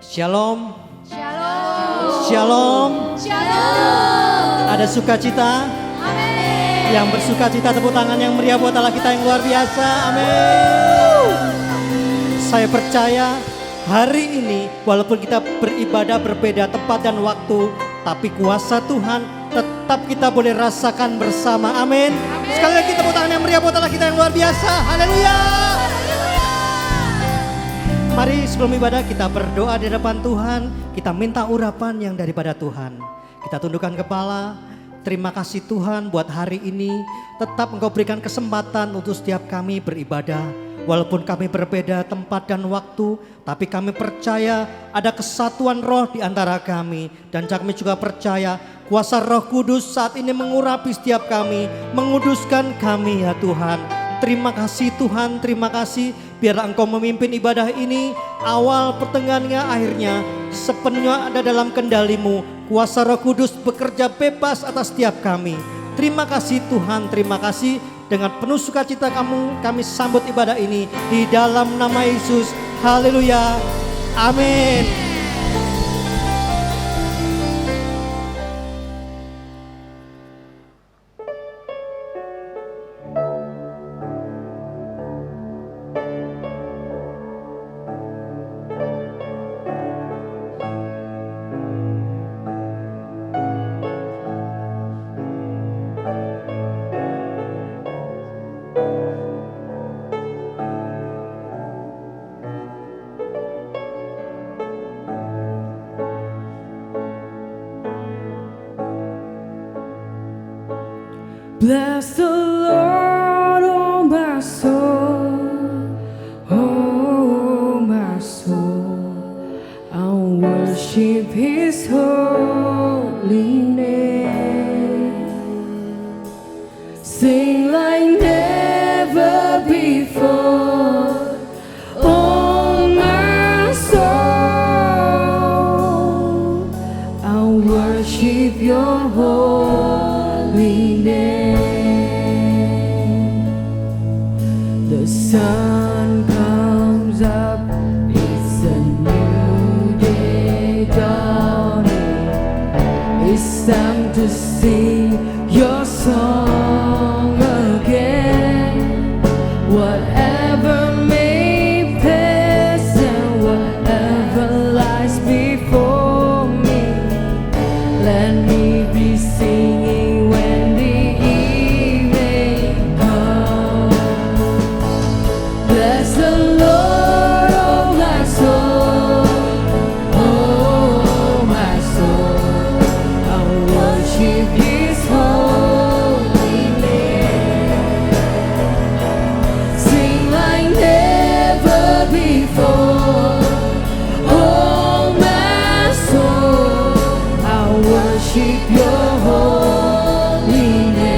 Shalom. Shalom. Shalom. Shalom. Ada sukacita? Amin. Yang bersukacita tepuk tangan yang meriah buat Allah kita yang luar biasa. Amin. Saya percaya hari ini walaupun kita beribadah berbeda tempat dan waktu, tapi kuasa Tuhan tetap kita boleh rasakan bersama. Amin. Sekali lagi tepuk tangan yang meriah buat Allah kita yang luar biasa. Haleluya. Mari sebelum ibadah kita berdoa di depan Tuhan. Kita minta urapan yang daripada Tuhan. Kita tundukkan kepala. Terima kasih Tuhan buat hari ini. Tetap Engkau berikan kesempatan untuk setiap kami beribadah. Walaupun kami berbeda tempat dan waktu, tapi kami percaya ada kesatuan roh di antara kami. Dan kami juga percaya kuasa Roh Kudus saat ini mengurapi setiap kami, menguduskan kami ya Tuhan. Terima kasih Tuhan, terima kasih. Biarlah Engkau memimpin ibadah ini, awal pertengahannya akhirnya sepenuhnya ada dalam kendali-Mu. Kuasa Roh Kudus bekerja bebas atas setiap kami. Terima kasih Tuhan, terima kasih. Dengan penuh sukacita kami sambut ibadah ini di dalam nama Yesus. Haleluya. Amin. Bless the Lord, oh my soul, oh my soul. I'll worship His holy name. Sing like never before, oh my soul. I'll worship Your holy name. The sun comes up, it's a new day dawning. It's time to sing Your song again. Whatever may pass and whatever lies before me, let me be singing when the evening comes. Bless the Lord, oh my soul, oh my soul. I'll worship His holy name. Sing like never before, oh my soul. I'll worship Your holy name.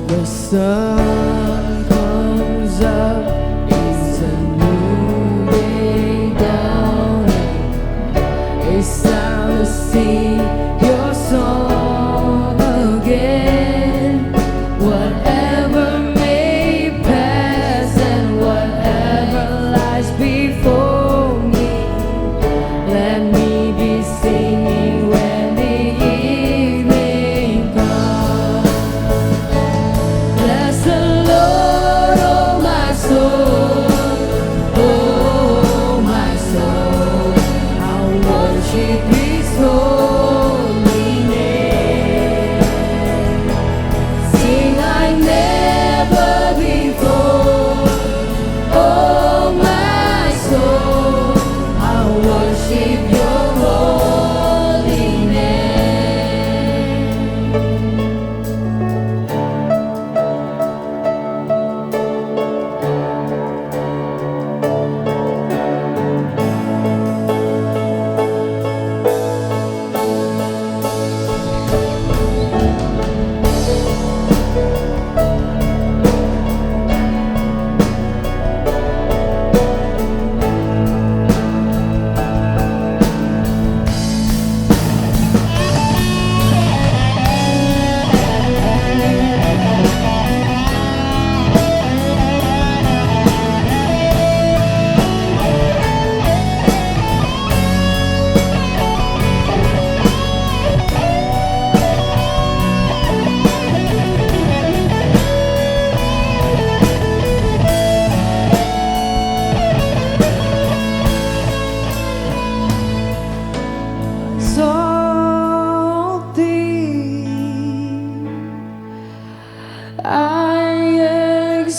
The sun comes up, it's a new day dawning. It's time to sing Your song again. Whatever may pass and whatever lies before me, let me be singing when the evening comes. Bless the Lord, oh my soul, oh my soul. I'll worship His holy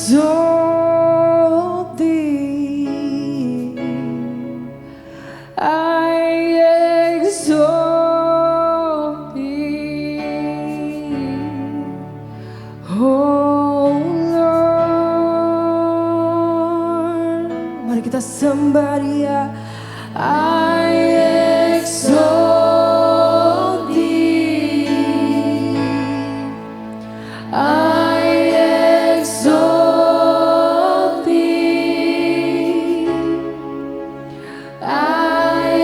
exalt thee. I exalt thee. Oh Lord, mari kita sembah Dia. I exalt thee. I exalt thee. I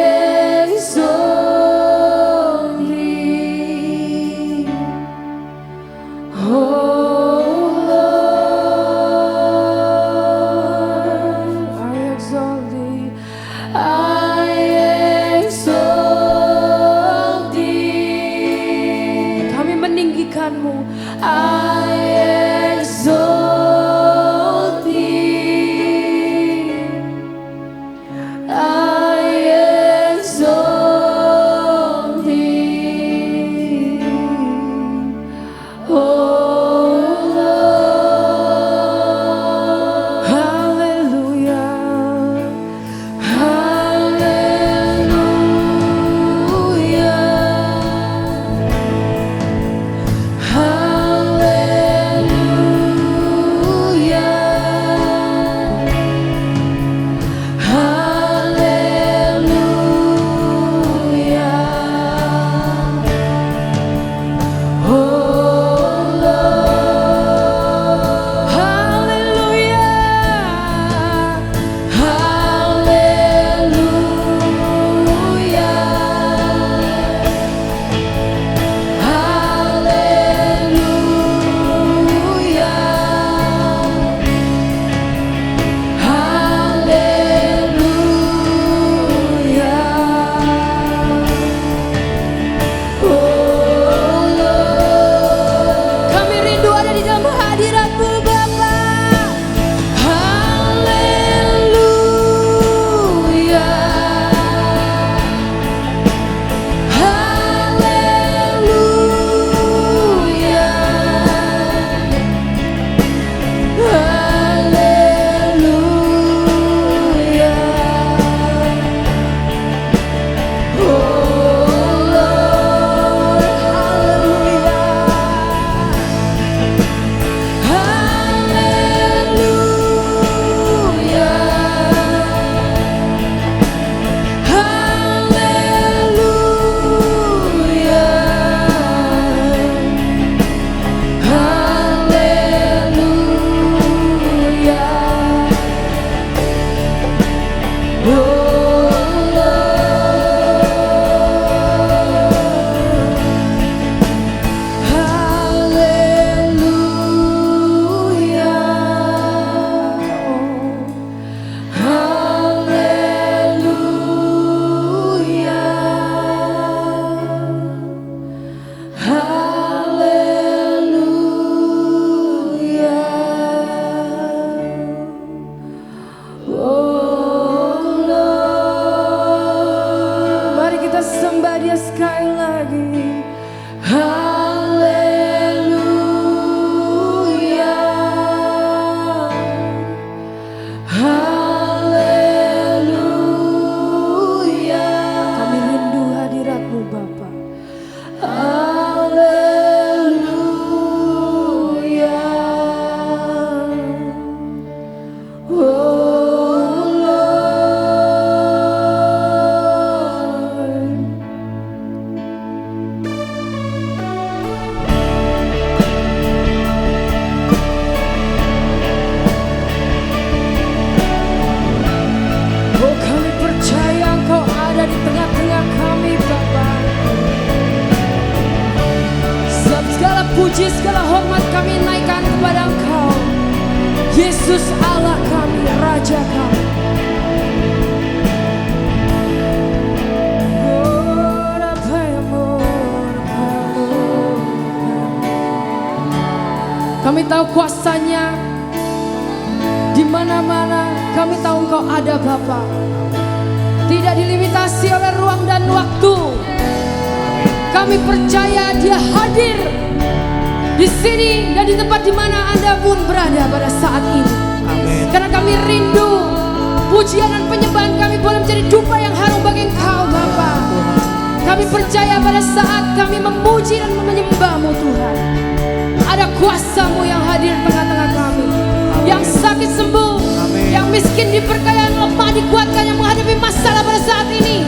exalt thee. Oh Lord, I exalt thee. I exalt thee. Kami meninggikanmu. I exalt thee. I exalt thee. Oh Lord, hallelujah, hallelujah, hallelujah. Oh Lord, hallelujah, hallelujah. Oh Lord, kami rindu ada di dalam hadirat-Mu Bapa. Haleluya, haleluya, haleluya. Oh Lord, hallelujah, hallelujah, hallelujah. Oh mari kita sembah Dia sekali lagi. Haleluya, haleluya. Kami rindu hadirat-Mu Bapa. Haleluya. Oh Lord, oh kami percaya Engkau ada di tengah-tengah kami Bapa. Sebab segala puji, segala hormat kami naikkan kepada Engkau, Yesus Allah kami, Raja kami. Oh, Rapamu, Rapamu. Kami tahu kuasanya di mana-mana. Kami tahu Engkau ada Bapa. Tidak dilimitasi oleh ruang dan waktu. Kami percaya Dia hadir di sini dan di tempat di mana Anda pun berada pada saat ini. Amin. Karena kami rindu pujian dan penyembahan kami boleh menjadi dupa yang harum bagi Engkau Bapa. Kami percaya pada saat kami memuji dan menyembah-Mu Tuhan, ada kuasa-Mu yang hadir di tengah-tengah kami. Yang sakit sembuh, yang miskin diperkaya, yang lemah dikuatkan, yang menghadapi masalah pada saat ini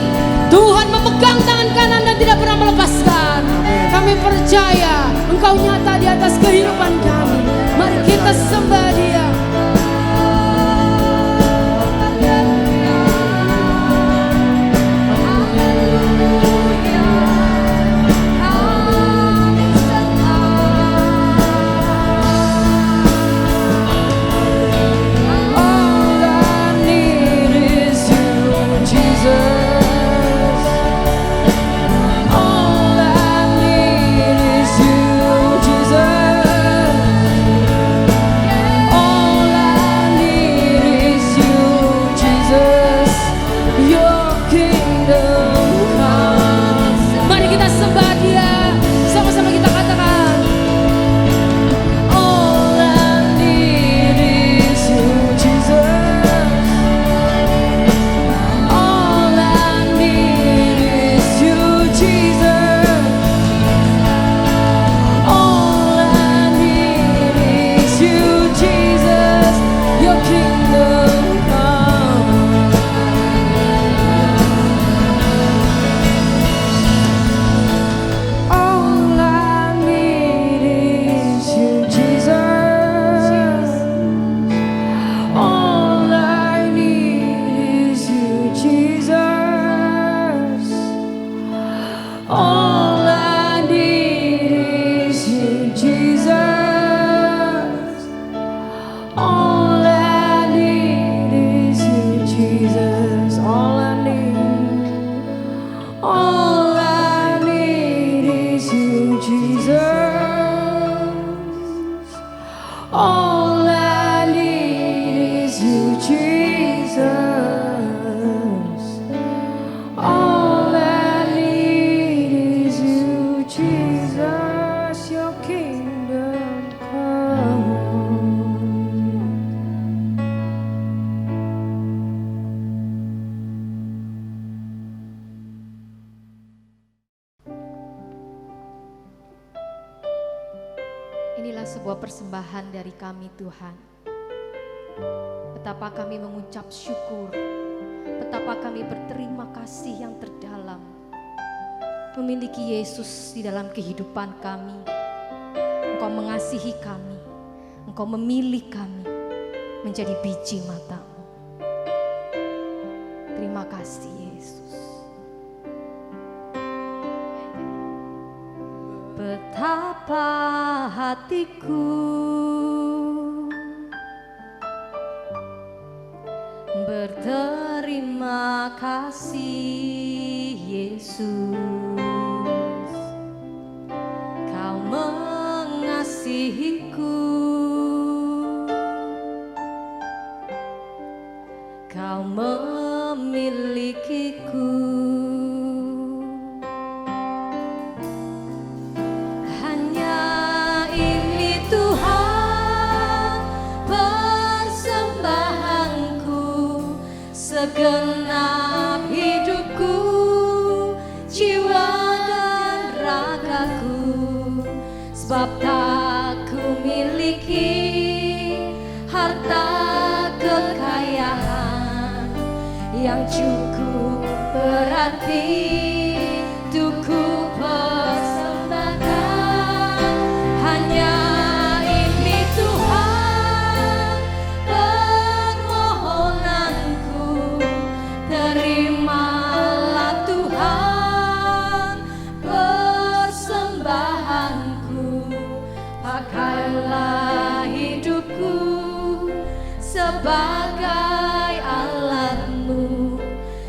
Tuhan memegang tangan kanan dan tidak pernah melepaskan. Kami percaya Engkau nyata di atas kehidupan kami. Mari kita sembah Dia. Inilah sebuah persembahan dari kami Tuhan. Betapa kami mengucap syukur, betapa kami berterima kasih yang terdalam memiliki Yesus di dalam kehidupan kami. Engkau mengasihi kami, Engkau memilih kami menjadi biji mata-Mu. Terima kasih Yesus. Betapa hatiku berterima kasih Yesus, Kau mengasihiku, Kau memilikiku. Segenap hidupku, jiwa dan ragaku, sebab tak ku miliki harta kekayaan yang cukup berarti untuk ku persembahkan. Hanya ini Tuhan permohonanku, terimalah Tuhan persembahanku. Pakailah hidupku sebagai alatmu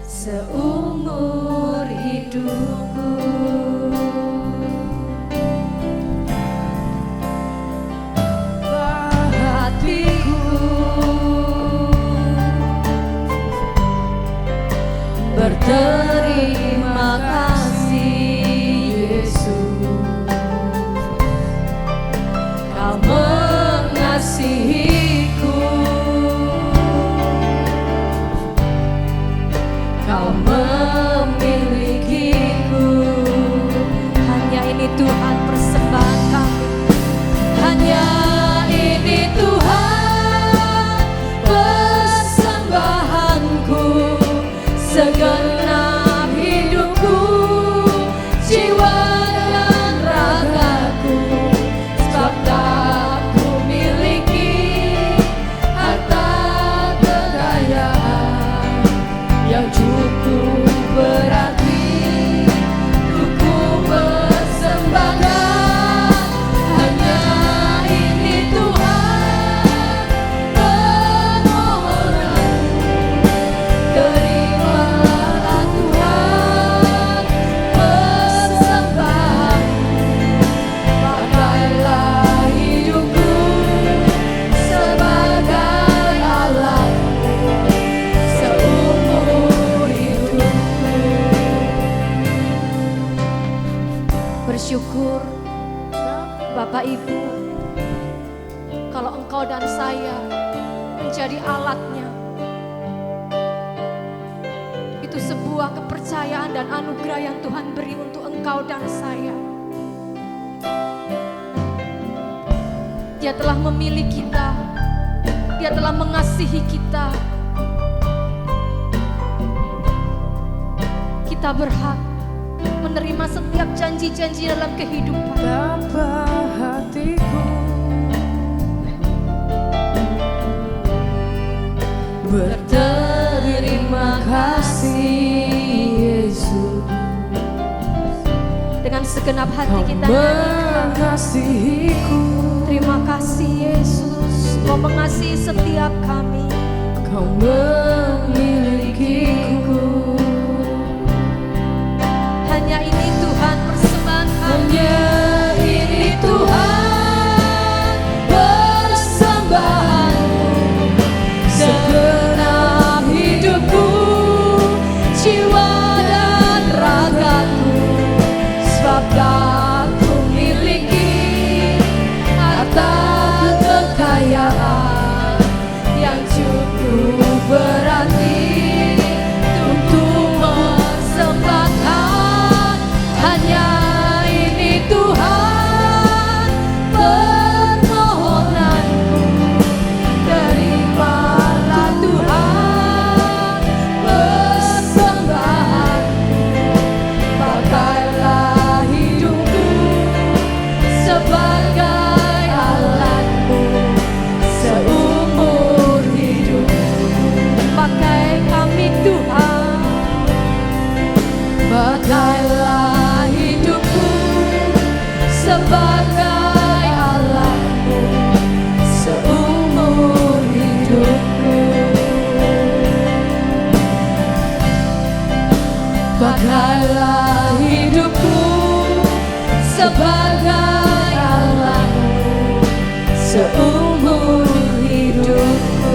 seumur hidupku. Hatiku berterima kasih Yesus, dan saya menjadi alatnya. Itu sebuah kepercayaan dan anugerah yang Tuhan beri untuk engkau dan saya. Dia telah memilih kita, Dia telah mengasihi kita. Kita berhak menerima setiap janji-janji dalam kehidupan. Tanpa hatiku berterima kasih Yesus, Dengan segenap hati Kau kita nyanyikan. mengasihiku, Terima kasih Yesus, Kau mengasihi setiap kami. Kau memilikiku. Hanya ini Tuhan persembahan kami. Hanya ini Tuhan persembahanku, segenap hidupku, jiwa dan ragaku, sebab tak ku miliki harta kekayaan yang cukup berarti untuk mempersembahkan. Hanya ini Tuhan permohonanku, terimalah Tuhan persembahanku, pakailah hidupku sebagai alatmu seumur hidupku. Pakai kami Tuhan, Pakailah hidupku sebagai alatmu seumur hidupku. Pakailah hidupku sebagai alatmu seumur hidupku.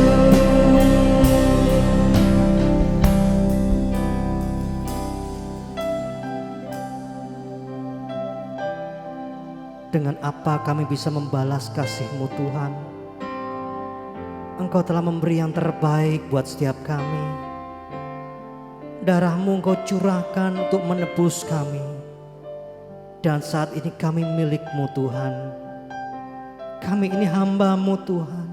Dengan apa kami bisa membalas kasih-Mu Tuhan? Engkau telah memberi yang terbaik buat setiap kami. Darah-Mu Engkau curahkan untuk menebus kami. Dan saat ini kami milik-Mu Tuhan. Kami ini hamba-Mu Tuhan.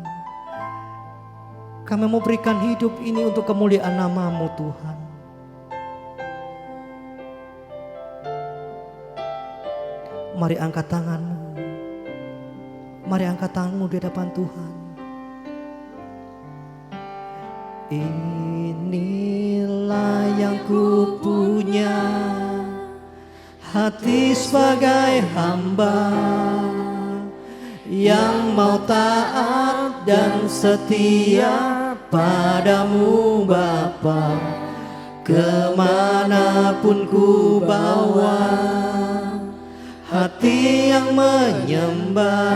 Kami mau berikan hidup ini untuk kemuliaan nama-Mu Tuhan. Mari angkat tanganmu. Mari angkat tanganmu di hadapan Tuhan. Inilah yang ku punya, hati sebagai hamba yang mau taat dan setia padamu Bapa. Kemanapun ku bawa, hati yang menyembah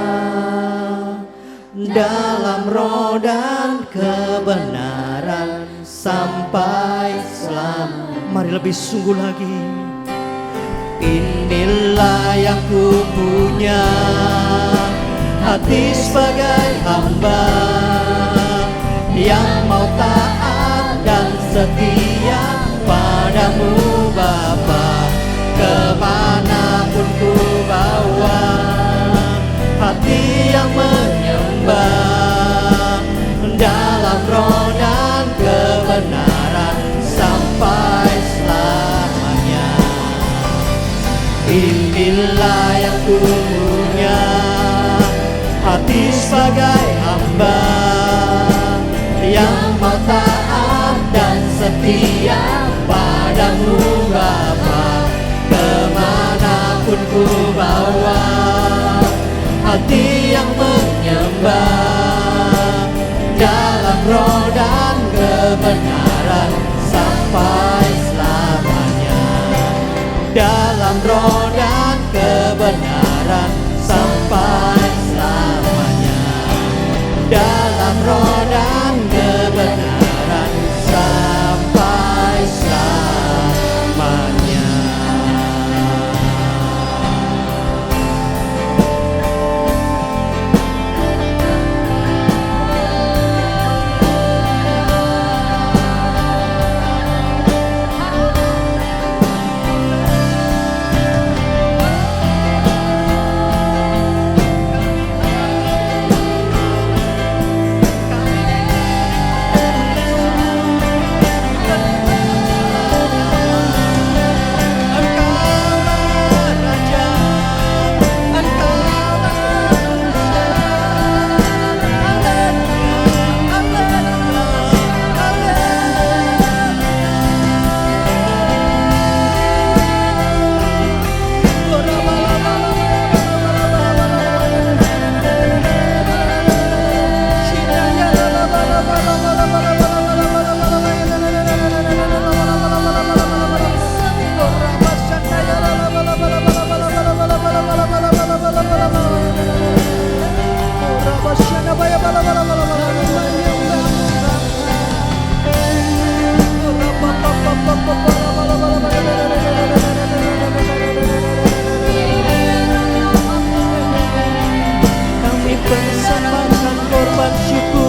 dalam roh dan kebenaran sampai selamat. Mari lebih sungguh lagi. Inilah yang ku punya, hati sebagai hamba yang mau taat dan setia padamu Bapa. Kemanapun ku bawa, hati yang menyembah dalam roh dan kebenaran sampai selamanya. Inilah yang ku punya, hati sebagai hamba yang mau taat dan setia padamu Bapa. Kemanapun ku bawa, hati yang menyembah dalam roh dan kebenaran sampai selamanya. Dalam roh dan kebenaran sampai selamanya. Dalam roh dan kebenaran sampai selamanya.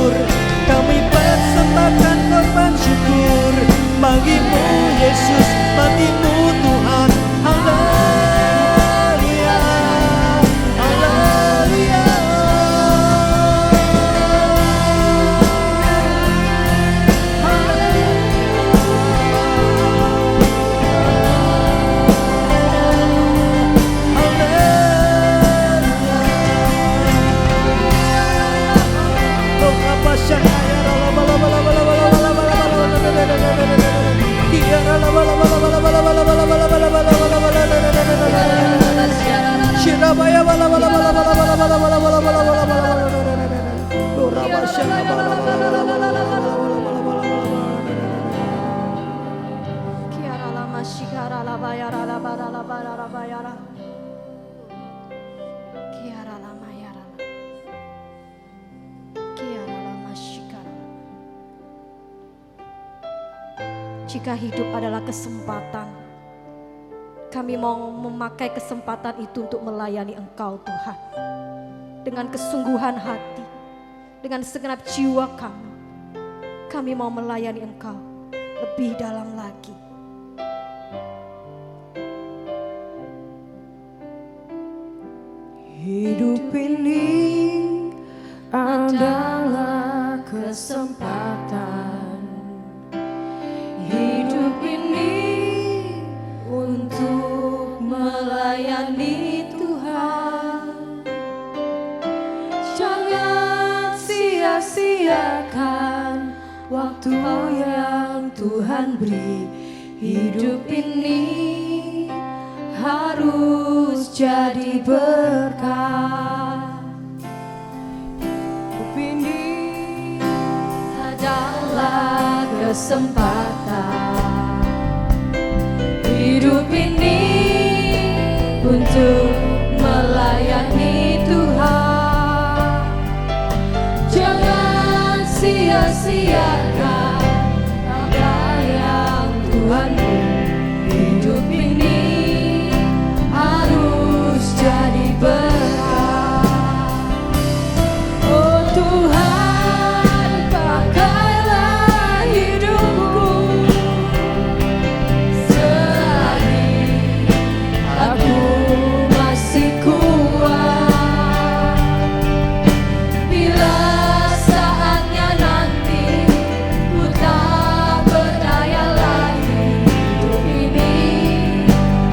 syukur, kami persembahkan korban syukur bagimu Yesus, bagimu Tuhan. Haleluya, haleluya. Jika hidup adalah kesempatan, kami mau memakai kesempatan itu untuk melayani Engkau Tuhan. Dengan kesungguhan hati, dengan segenap jiwa kami mau melayani Engkau lebih dalam lagi. Hidup ini adalah kesempatan. Hidup ini untuk melayani Tuhan. Jangan sia-siakan waktu yang Tuhan beri. Hidup ini harus jadi berkah. Hidup ini adalah kesempatan. Hidup ini untuk melayani Tuhan. Jangan sia-siakan apa yang Tuhan beri. Hidup ini harus jadi berkah. Oh Tuhan, pakailah hidupku selagi aku masih kuat. Bila saatnya nanti ku tak berdaya lagi, hidup ini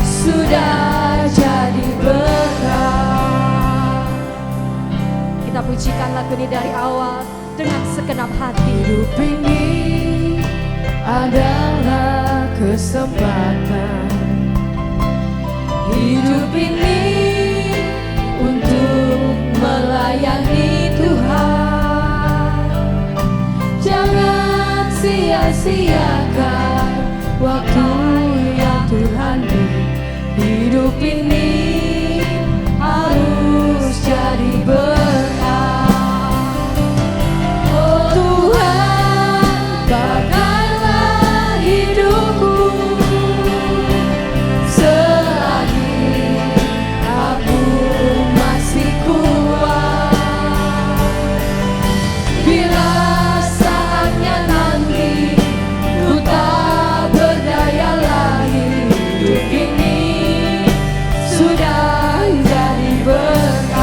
sudah jadi berkah. Kita pujikan lagu ini dari awal dengan segenap hati. Hidup ini adalah kesempatan. Hidup ini untuk melayani Tuhan. Jangan sia-siakan waktu yang Tuhan beri. Hidup ini harus jadi berkah. Oh Tuhan, pakailah hidupku selagi aku masih kuat. Bila saatnya nanti ku tak berdaya lagi, hidup ini sudah jadi berkah.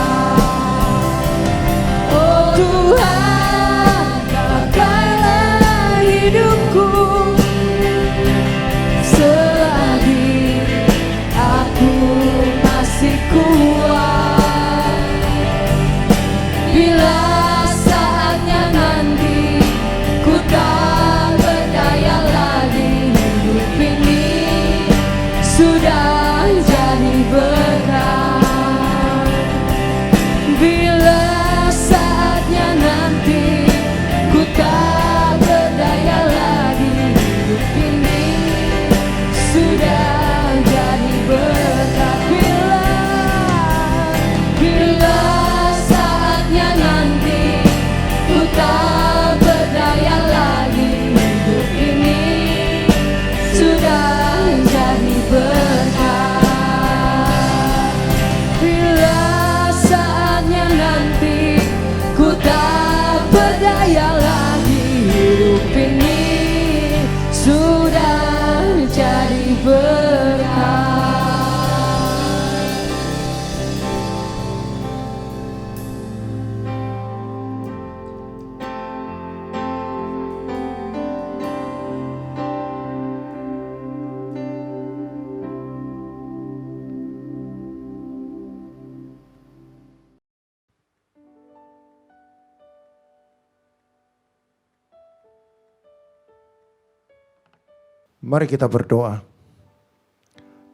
Mari kita berdoa.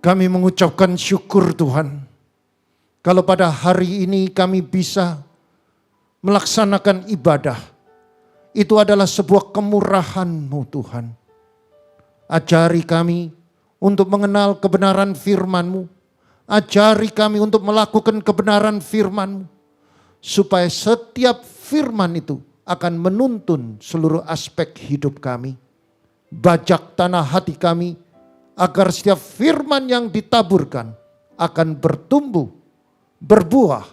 Kami mengucapkan syukur Tuhan, kalau pada hari ini kami bisa melaksanakan ibadah. Itu adalah sebuah kemurahan-Mu Tuhan. Ajari kami untuk mengenal kebenaran firman-Mu. Ajari kami untuk melakukan kebenaran firman-Mu. Supaya setiap firman itu akan menuntun seluruh aspek hidup kami. Bajak tanah hati kami, agar setiap firman yang ditaburkan akan bertumbuh, berbuah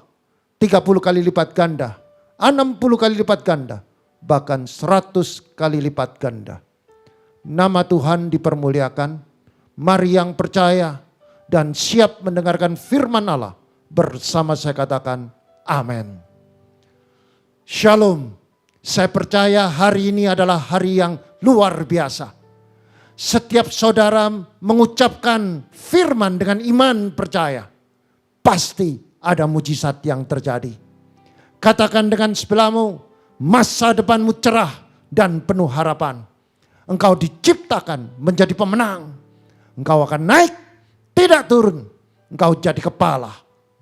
30 kali lipat ganda, 60 kali lipat ganda, bahkan 100 kali lipat ganda. Nama Tuhan dipermuliakan. Mari yang percaya dan siap mendengarkan firman Allah, bersama saya katakan amin. Shalom. Saya percaya hari ini adalah hari yang luar biasa. Setiap saudara mengucapkan firman dengan iman percaya, pasti ada mujizat yang terjadi. Katakan dengan sebelahmu, masa depanmu cerah dan penuh harapan. Engkau diciptakan menjadi pemenang. Engkau akan naik, tidak turun. Engkau jadi kepala,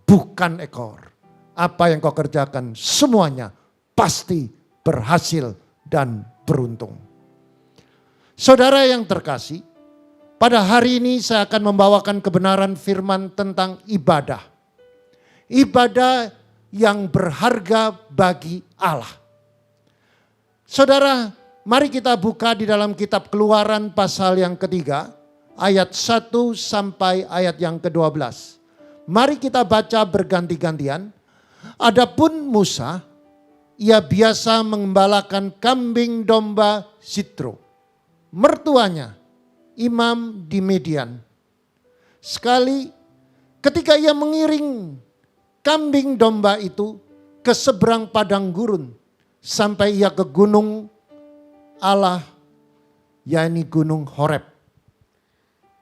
bukan ekor. Apa yang kau kerjakan semuanya pasti berhasil dan beruntung. Saudara yang terkasih, pada hari ini saya akan membawakan kebenaran firman tentang ibadah. Ibadah yang berharga bagi Allah. Saudara, mari kita buka di dalam kitab Keluaran pasal yang ketiga, ayat 1 sampai ayat yang ke-12. Mari kita baca berganti-gantian. Adapun Musa, ia biasa mengembalakan kambing domba Sitro. Mertuanya, imam di Median. Sekali ketika ia mengiring kambing domba itu ke seberang padang gurun, sampai ia ke gunung Allah, yakni gunung Horeb.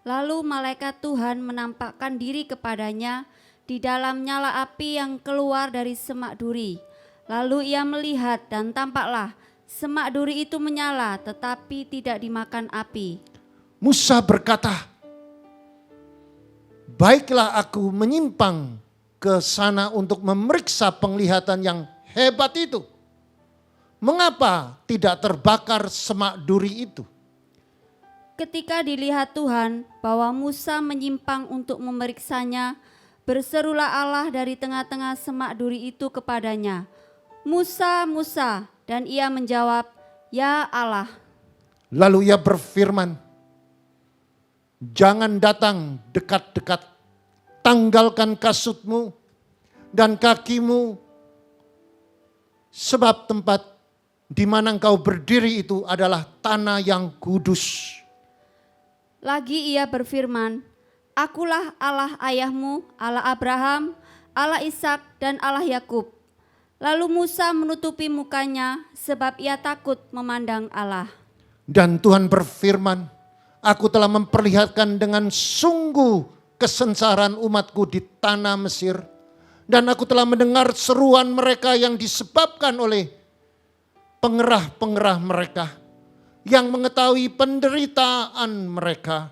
Lalu malaikat Tuhan menampakkan diri kepadanya di dalam nyala api yang keluar dari semak duri. Lalu ia melihat dan tampaklah semak duri itu menyala tetapi tidak dimakan api. Musa berkata, baiklah aku menyimpang ke sana untuk memeriksa penglihatan yang hebat itu. Mengapa tidak terbakar semak duri itu? Ketika dilihat Tuhan bahwa Musa menyimpang untuk memeriksanya, berserulah Allah dari tengah-tengah semak duri itu kepadanya, Musa, Musa. Dan ia menjawab, ya Allah. Lalu ia berfirman, jangan datang dekat-dekat, tanggalkan kasutmu dan kakimu, sebab tempat di mana engkau berdiri itu adalah tanah yang kudus. Lagi ia berfirman, akulah Allah ayahmu, Allah Abraham, Allah Ishak dan Allah Yakub. Lalu Musa menutupi mukanya sebab ia takut memandang Allah. Dan Tuhan berfirman, aku telah memperlihatkan dengan sungguh kesengsaraan umatku di tanah Mesir. Dan aku telah mendengar seruan mereka yang disebabkan oleh pengerah-pengerah mereka, yang mengetahui penderitaan mereka.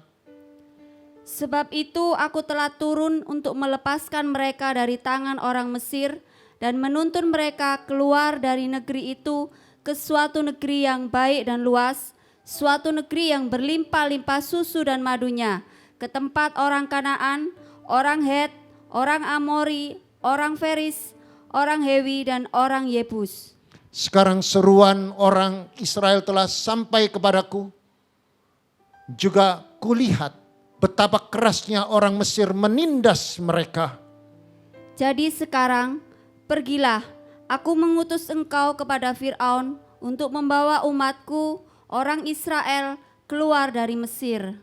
Sebab itu aku telah turun untuk melepaskan mereka dari tangan orang Mesir, dan menuntun mereka keluar dari negeri itu ke suatu negeri yang baik dan luas, suatu negeri yang berlimpah-limpah susu dan madunya, ke tempat orang Kanaan, orang Het, orang Amori, orang Feris, orang Hewi, dan orang Yebus. Sekarang seruan orang Israel telah sampai kepadaku. Juga kulihat betapa kerasnya orang Mesir menindas mereka. Jadi sekarang pergilah, aku mengutus engkau kepada Fir'aun untuk membawa umatku, orang Israel, keluar dari Mesir.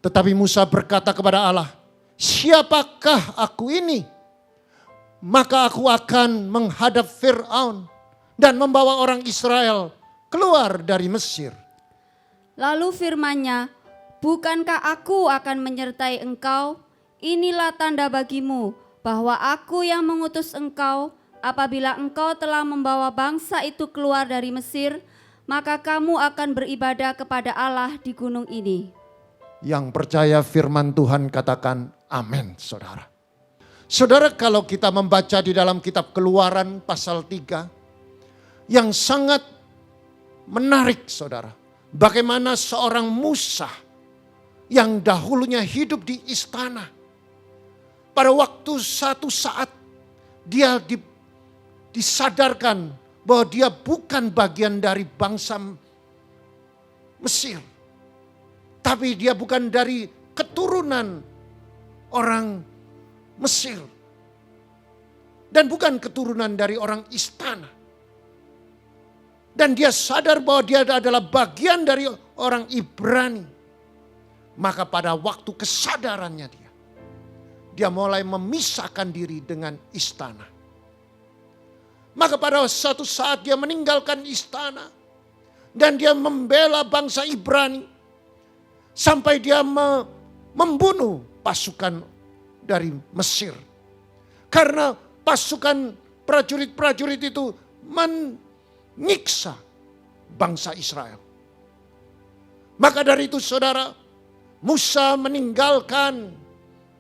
Tetapi Musa berkata kepada Allah, siapakah aku ini? Maka aku akan menghadap Fir'aun dan membawa orang Israel keluar dari Mesir. Lalu firman-Nya, bukankah aku akan menyertai engkau? Inilah tanda bagimu bahwa aku yang mengutus engkau. Apabila engkau telah membawa bangsa itu keluar dari Mesir, maka kamu akan beribadah kepada Allah di gunung ini. Yang percaya firman Tuhan katakan amin, saudara. Saudara, kalau kita membaca di dalam kitab Keluaran pasal 3, yang sangat menarik saudara. Bagaimana seorang Musa yang dahulunya hidup di istana. Pada waktu satu saat dia disadarkan bahwa dia bukan bagian dari bangsa Mesir. Tapi dia bukan dari keturunan orang Mesir. Dan bukan keturunan dari orang istana. Dan dia sadar bahwa dia adalah bagian dari orang Ibrani. Maka pada waktu kesadarannya dia mulai memisahkan diri dengan istana. Maka pada suatu saat dia meninggalkan istana. Dan dia membela bangsa Ibrani. Sampai dia membunuh pasukan dari Mesir. Karena pasukan prajurit-prajurit itu menyiksa bangsa Israel. Maka dari itu saudara, Musa meninggalkan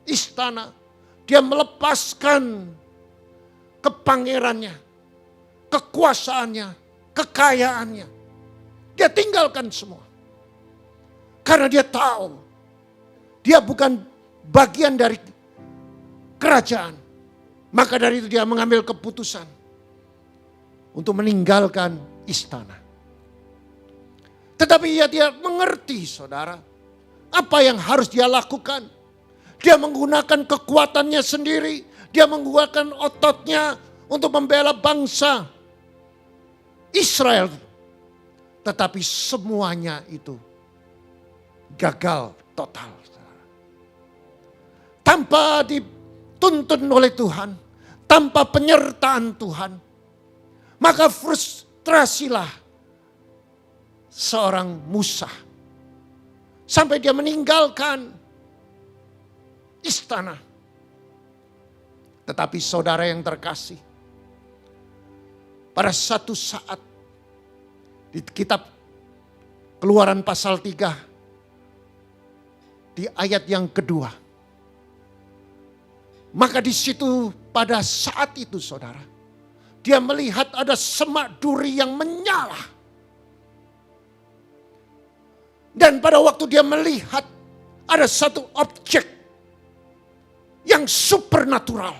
istana. Dia melepaskan kepangerannya, kekuasaannya, kekayaannya. Dia tinggalkan semua. Karena dia tahu dia bukan bagian dari kerajaan. Maka dari itu dia mengambil keputusan untuk meninggalkan istana. Tetapi dia mengerti saudara, apa yang harus dia lakukan. Dia menggunakan kekuatannya sendiri. Dia menggunakan ototnya untuk membela bangsa Israel. Tetapi semuanya itu gagal total. Tanpa dituntun oleh Tuhan, tanpa penyertaan Tuhan, maka frustrasilah seorang Musa. Sampai dia meninggalkan istana. Tetapi saudara yang terkasih, pada satu saat di kitab Keluaran pasal 3, di ayat yang kedua. Maka di situ pada saat itu saudara, dia melihat ada semak duri yang menyala. Dan pada waktu dia melihat ada satu objek yang supernatural.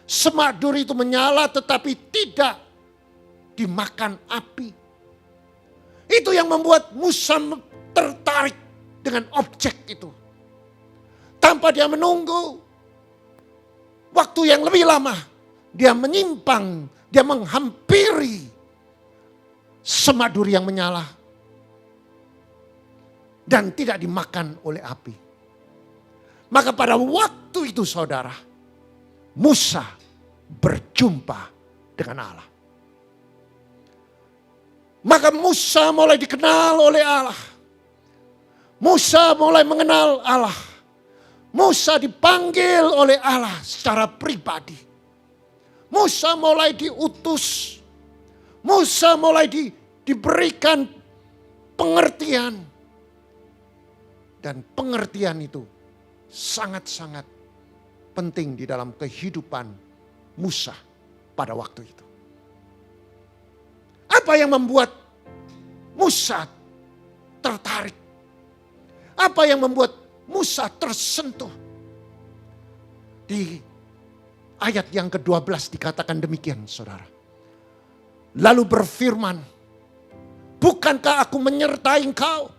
Semak duri itu menyala tetapi tidak dimakan api. Itu yang membuat Musa tertarik dengan objek itu. Tanpa dia menunggu waktu yang lebih lama, dia menyimpang, dia menghampiri semak duri yang menyala dan tidak dimakan oleh api. Maka pada waktu itu saudara, Musa berjumpa dengan Allah. Maka Musa mulai dikenal oleh Allah. Musa mulai mengenal Allah. Musa dipanggil oleh Allah secara pribadi. Musa mulai diutus. Musa mulai diberikan pengertian. Dan pengertian itu sangat-sangat penting di dalam kehidupan Musa pada waktu itu. Apa yang membuat Musa tertarik? Apa yang membuat Musa tersentuh? Di ayat yang ke-12 dikatakan demikian saudara. Lalu berfirman, bukankah aku menyertai engkau?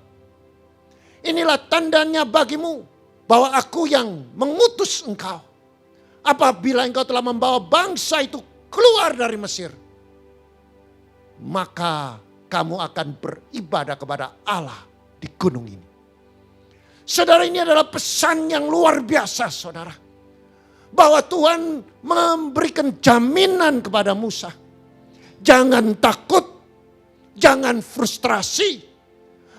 Inilah tandanya bagimu bahwa aku yang mengutus engkau. Apabila engkau telah membawa bangsa itu keluar dari Mesir, maka kamu akan beribadah kepada Allah di gunung ini. Saudara, ini adalah pesan yang luar biasa saudara. Bahwa Tuhan memberikan jaminan kepada Musa. Jangan takut, jangan frustrasi.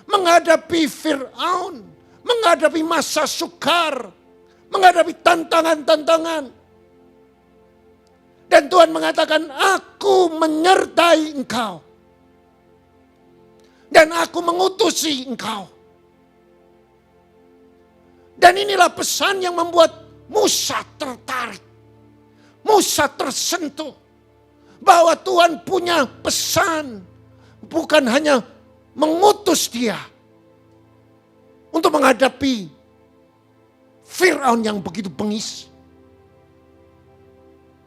Menghadapi Fir'aun, menghadapi masa sukar, menghadapi tantangan-tantangan. Dan Tuhan mengatakan, aku menyertai engkau. Dan aku mengutusi engkau. Dan inilah pesan yang membuat Musa tertarik. Musa tersentuh. Bahwa Tuhan punya pesan. Bukan hanya mengutus dia. Untuk menghadapi Firaun yang begitu bengis.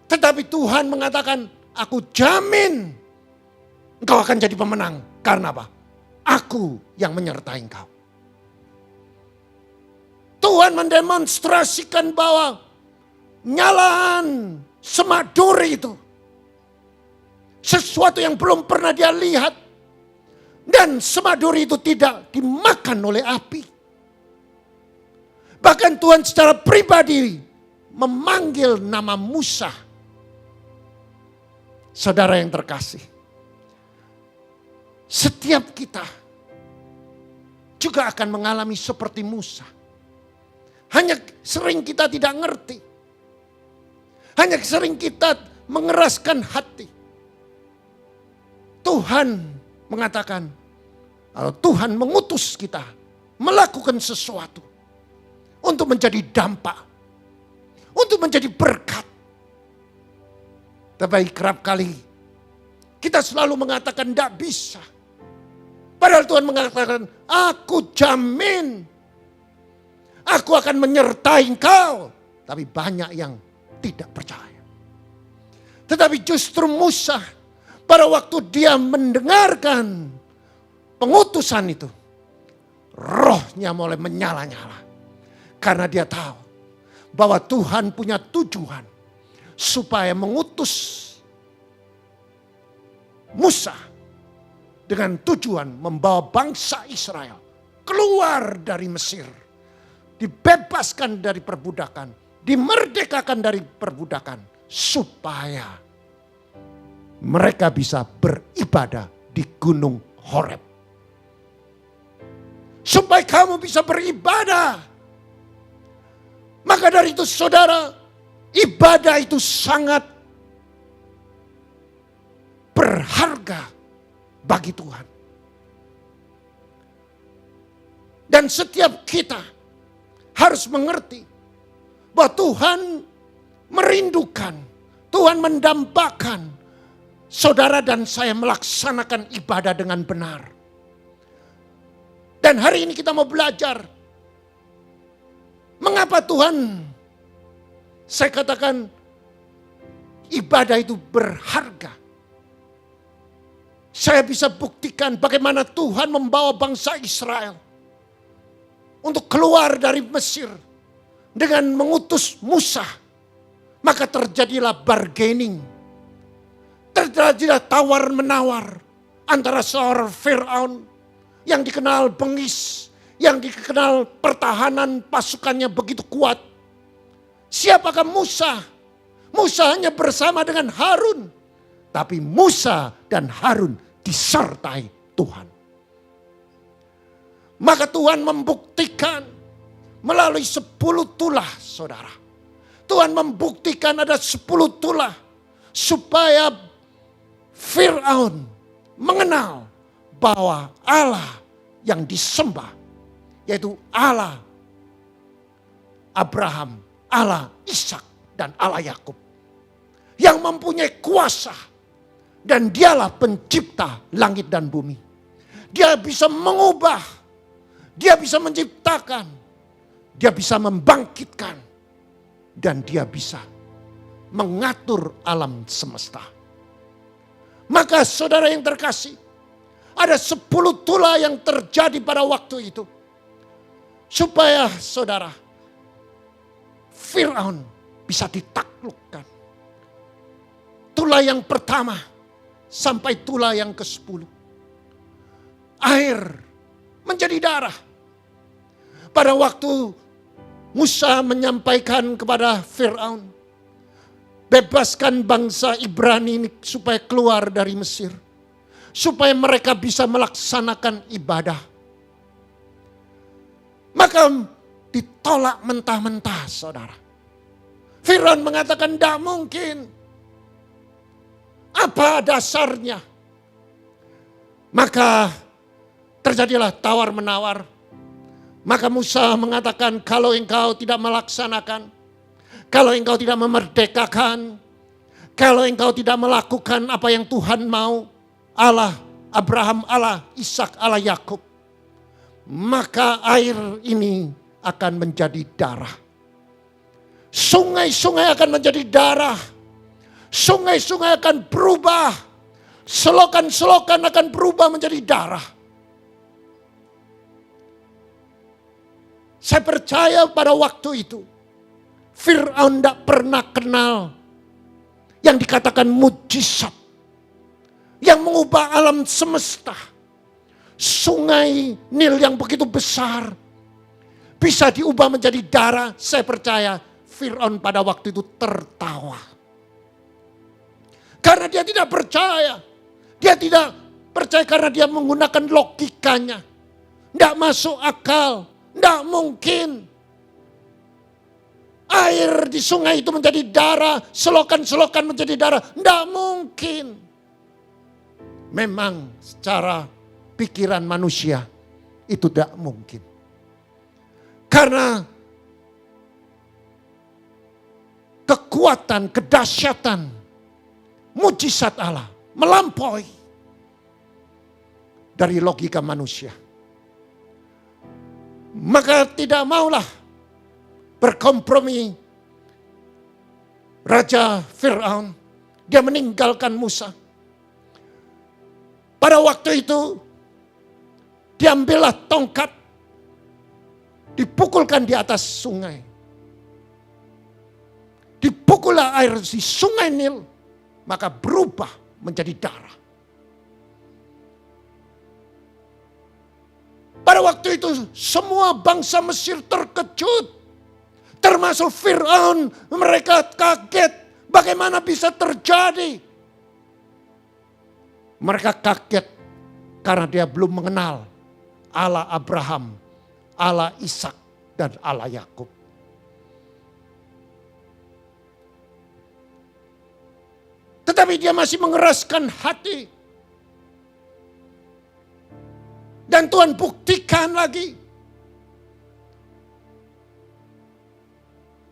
Tetapi Tuhan mengatakan, aku jamin engkau akan jadi pemenang. Karena apa? Aku yang menyertai engkau. Tuhan mendemonstrasikan bahwa nyalaan semak duri itu sesuatu yang belum pernah dia lihat. Dan semak duri itu tidak dimakan oleh api. Bahkan Tuhan secara pribadi memanggil nama Musa. Saudara yang terkasih, setiap kita juga akan mengalami seperti Musa. Hanya sering kita tidak ngerti. Hanya sering kita mengeraskan hati. Tuhan mengatakan, kalau Tuhan mengutus kita melakukan sesuatu untuk menjadi dampak, untuk menjadi berkat. Tapi kerap kali kita selalu mengatakan tidak bisa. Padahal Tuhan mengatakan, aku jamin aku akan menyertai engkau. Tapi banyak yang tidak percaya. Tetapi justru Musa pada waktu dia mendengarkan pengutusan itu, rohnya mulai menyala-nyala. Karena dia tahu bahwa Tuhan punya tujuan supaya mengutus Musa dengan tujuan membawa bangsa Israel keluar dari Mesir, dibebaskan dari perbudakan, dimerdekakan dari perbudakan, supaya mereka bisa beribadah di Gunung Horeb. Supaya kamu bisa beribadah. Maka dari itu saudara, ibadah itu sangat berharga bagi Tuhan. Dan setiap kita harus mengerti bahwa Tuhan merindukan, Tuhan mendambakan saudara dan saya melaksanakan ibadah dengan benar. Dan hari ini kita mau belajar mengapa Tuhan, saya katakan ibadah itu berharga. Saya bisa buktikan bagaimana Tuhan membawa bangsa Israel untuk keluar dari Mesir dengan mengutus Musa. Maka terjadilah bargaining. Terjadilah tawar-menawar antara seorang Firaun yang dikenal bengis, yang dikenal pertahanan pasukannya begitu kuat. Siapakah Musa? Musa hanya bersama dengan Harun. Tapi Musa dan Harun disertai Tuhan. Maka Tuhan membuktikan melalui 10 tulah saudara. Tuhan membuktikan ada 10 tulah supaya Firaun mengenal bahwa Allah yang disembah yaitu Allah Abraham, Allah Ishak dan Allah Yakub yang mempunyai kuasa, dan dialah pencipta langit dan bumi. Dia bisa mengubah, dia bisa menciptakan, dia bisa membangkitkan, dan dia bisa mengatur alam semesta. Maka saudara yang terkasih, ada 10 tulah yang terjadi pada waktu itu. Supaya saudara, Firaun bisa ditaklukkan. Tulah yang pertama sampai tulah yang ke-10. Air menjadi darah. Pada waktu Musa menyampaikan kepada Firaun, bebaskan bangsa Ibrani ini supaya keluar dari Mesir. Supaya mereka bisa melaksanakan ibadah. Maka ditolak mentah-mentah saudara. Firaun mengatakan tidak mungkin. Apa dasarnya? Maka terjadilah tawar-menawar. Maka Musa mengatakan, kalau engkau tidak melaksanakan, kalau engkau tidak memerdekakan, kalau engkau tidak melakukan apa yang Tuhan mau, Allah Abraham, Allah Ishak, Allah Yakub, maka air ini akan menjadi darah. Sungai-sungai akan menjadi darah. Sungai-sungai akan berubah. Selokan-selokan akan berubah menjadi darah. Saya percaya pada waktu itu Fir'aun tidak pernah kenal yang dikatakan mujizat yang mengubah alam semesta. Sungai Nil yang begitu besar bisa diubah menjadi darah. Saya percaya Fir'aun pada waktu itu tertawa. Karena dia tidak percaya. Dia tidak percaya karena dia menggunakan logikanya. Tidak masuk akal. Tidak mungkin. Air di sungai itu menjadi darah. Selokan-selokan menjadi darah. Tidak mungkin. Memang secara pikiran manusia itu tidak mungkin. Karena kekuatan, kedahsyatan, mujizat Allah melampaui dari logika manusia. Maka tidak maulah berkompromi Raja Fir'aun. Dia meninggalkan Musa. Pada waktu itu diambillah tongkat, dipukulkan di atas sungai. Dipukullah air di sungai Nil, maka berubah menjadi darah. Pada waktu itu semua bangsa Mesir terkejut. Termasuk Fir'aun. Mereka kaget. Bagaimana bisa terjadi? Mereka kaget karena dia belum mengenal Allah Abraham, Allah Ishak, dan Allah Yakub. Tetapi dia masih mengeraskan hati. Dan Tuhan buktikan lagi.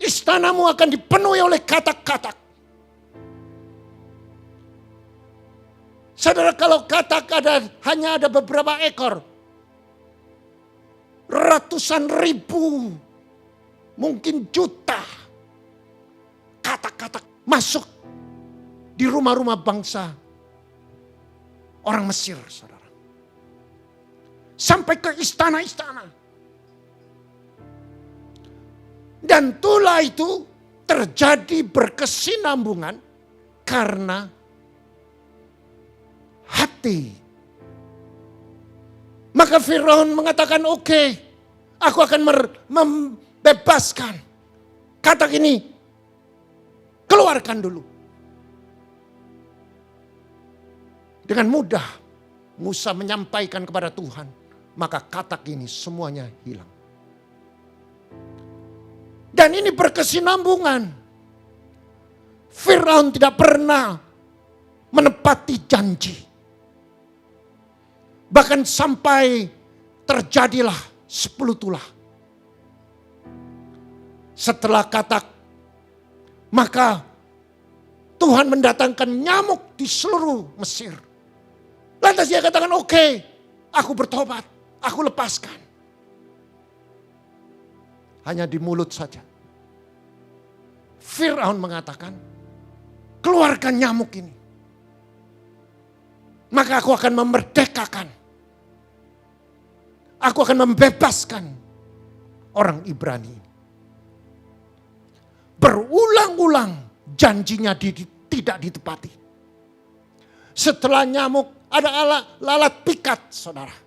Istanamu akan dipenuhi oleh katak-katak. Saudara, kalau katak hanya ada beberapa ekor. Ratusan ribu. Mungkin juta. Katak-katak masuk di rumah-rumah bangsa orang Mesir, saudara. Sampai ke istana-istana. Dan tulah itu terjadi berkesinambungan karena hati. Maka Firaun mengatakan, oke, aku akan membebaskan katak ini. Keluarkan dulu. Dengan mudah Musa menyampaikan kepada Tuhan. Maka katak ini semuanya hilang. Dan ini berkesinambungan. Firaun tidak pernah menepati janji. Bahkan sampai terjadilah 10 tulah. Setelah katak, maka Tuhan mendatangkan nyamuk di seluruh Mesir. Lantas dia katakan, oke, aku bertobat. Aku lepaskan. Hanya di mulut saja. Firaun mengatakan, keluarkan nyamuk ini. Maka aku akan memerdekakan. Aku akan membebaskan orang Ibrani. Berulang-ulang janjinya tidak ditepati. Setelah nyamuk ada lalat pikat, saudara.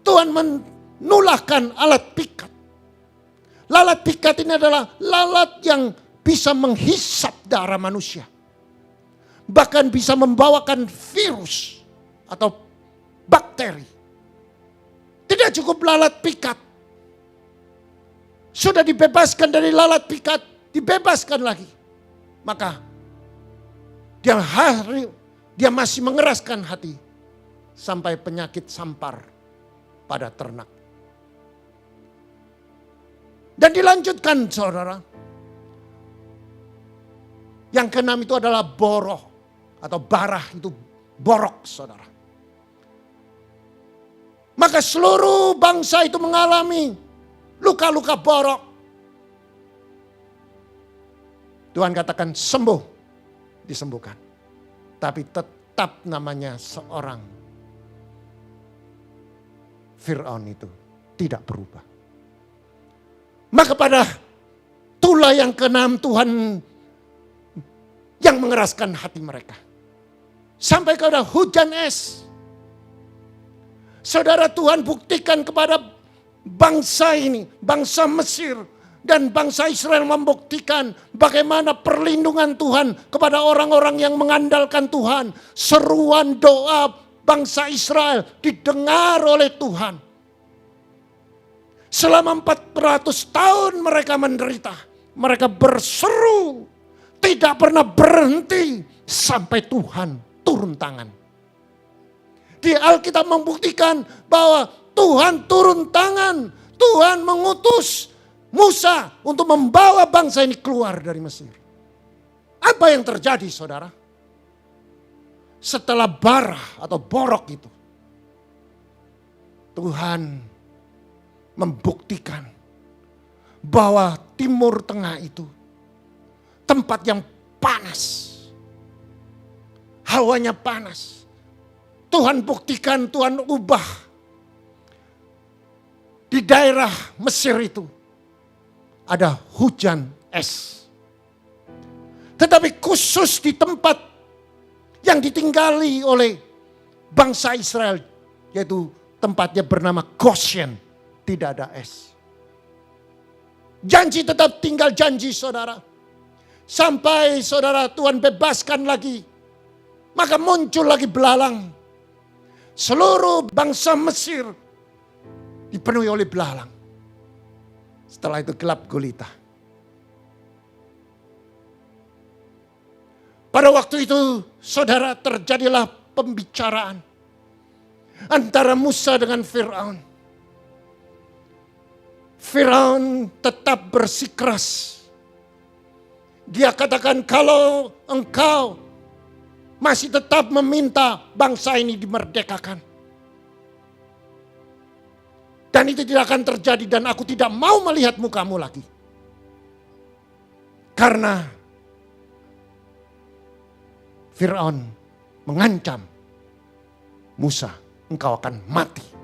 Tuhan menulahkan alat pikat. Lalat pikat ini adalah lalat yang bisa menghisap darah manusia. Bahkan bisa membawakan virus atau bakteri. Tidak cukup lalat pikat. Sudah dibebaskan dari lalat pikat, dibebaskan lagi. Maka dia masih mengeraskan hati sampai penyakit sampar pada ternak. Dan dilanjutkan saudara. Yang keenam itu adalah boroh atau barah, itu borok saudara. Maka seluruh bangsa itu mengalami luka-luka borok. Tuhan katakan sembuh, disembuhkan. Tapi tetap namanya seorang Fir'aun itu tidak berubah. Maka pada tulah yang keenam Tuhan yang mengeraskan hati mereka. Sampai kepada hujan es. Saudara, Tuhan buktikan kepada bangsa ini, bangsa Mesir dan bangsa Israel, membuktikan bagaimana perlindungan Tuhan kepada orang-orang yang mengandalkan Tuhan. Seruan doa bangsa Israel didengar oleh Tuhan. Selama 400 tahun mereka menderita. Mereka berseru, tidak pernah berhenti sampai Tuhan turun tangan. Di Alkitab membuktikan bahwa Tuhan turun tangan. Tuhan mengutus Musa untuk membawa bangsa ini keluar dari Mesir. Apa yang terjadi saudara? Setelah barah atau borok itu, Tuhan membuktikan bahwa Timur Tengah itu tempat yang panas. Hawanya panas. Tuhan buktikan, Tuhan ubah. Di daerah Mesir itu ada hujan es. Tetapi khusus di tempat yang ditinggali oleh bangsa Israel, yaitu tempatnya bernama Goshen, tidak ada es. Janji tetap tinggal janji saudara. Sampai saudara Tuhan bebaskan lagi, maka muncul lagi belalang. Seluruh bangsa Mesir dipenuhi oleh belalang. Setelah itu gelap gulita. Pada waktu itu saudara terjadilah pembicaraan antara Musa dengan Fir'aun. Fir'aun tetap bersikeras. Dia katakan, kalau engkau masih tetap meminta bangsa ini dimerdekakan, dan itu tidak akan terjadi, dan aku tidak mau melihat mukamu lagi. Karena Fir'aun mengancam Musa, engkau akan mati.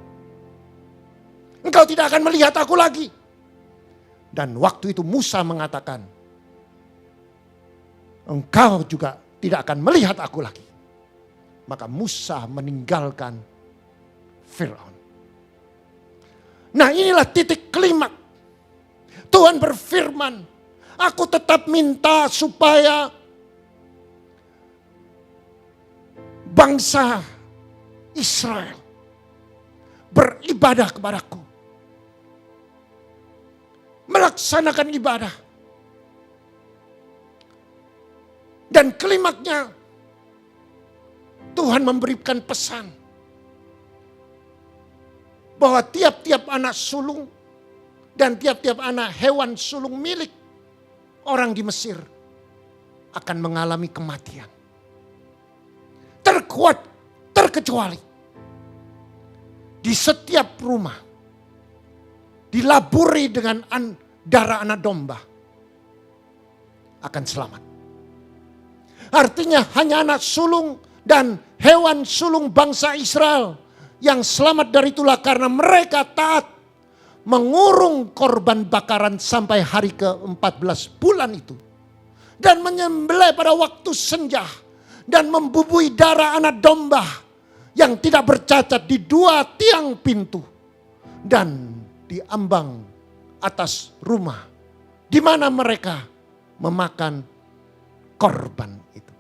Engkau tidak akan melihat aku lagi. Dan waktu itu Musa mengatakan, engkau juga tidak akan melihat aku lagi. Maka Musa meninggalkan Fir'aun. Nah, inilah titik klimak. Tuhan berfirman, aku tetap minta supaya bangsa Israel beribadah kepadaku. Melaksanakan ibadah. Dan klimaknya Tuhan memberikan pesan bahwa tiap-tiap anak sulung dan tiap-tiap anak hewan sulung milik orang di Mesir akan mengalami kematian. Terkecuali di setiap rumah dilaburi dengan darah anak domba akan selamat. Artinya hanya anak sulung dan hewan sulung bangsa Israel yang selamat dari itulah, karena mereka taat mengurung korban bakaran sampai hari ke-14 bulan itu. Dan menyembelih pada waktu senja. Dan membubui darah anak domba yang tidak bercacat di 2 tiang pintu. Dan di ambang atas rumah, di mana mereka memakan korban itu.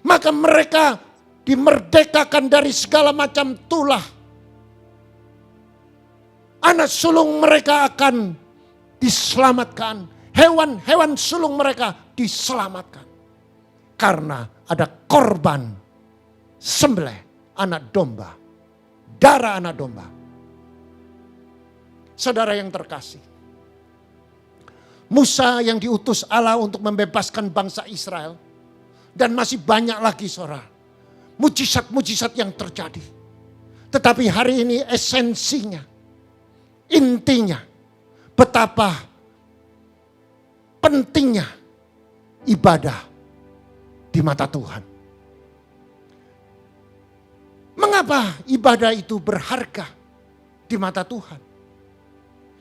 Maka mereka dimerdekakan dari segala macam tulah. Anak sulung mereka akan diselamatkan. Hewan-hewan sulung mereka diselamatkan. Karena ada korban sembelih anak domba. Darah anak domba. Saudara yang terkasih, Musa yang diutus Allah untuk membebaskan bangsa Israel. Dan masih banyak lagi saudara. Mujizat-mujizat yang terjadi. Tetapi hari ini esensinya, intinya, betapa pentingnya ibadah di mata Tuhan. Mengapa ibadah itu berharga di mata Tuhan?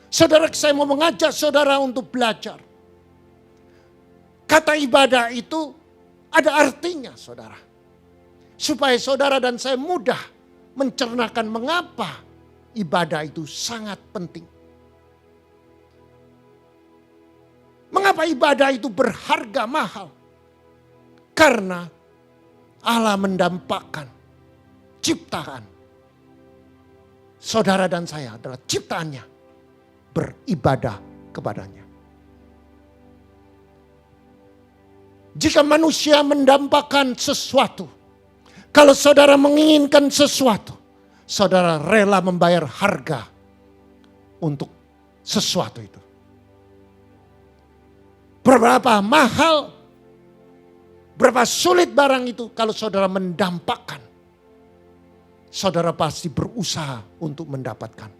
Saudara, saya mau mengajak saudara untuk belajar. Kata ibadah itu ada artinya saudara. Supaya saudara dan saya mudah mencernakan mengapa ibadah itu sangat penting. Mengapa ibadah itu berharga mahal? Karena Allah mendampakkan ciptaan. Saudara dan saya adalah ciptaannya, beribadah kepadanya. Jika manusia mendampakkan sesuatu, kalau saudara menginginkan sesuatu, saudara rela membayar harga untuk sesuatu itu. Berapa mahal, berapa sulit barang itu, kalau saudara mendampakkan, saudara pasti berusaha untuk mendapatkan.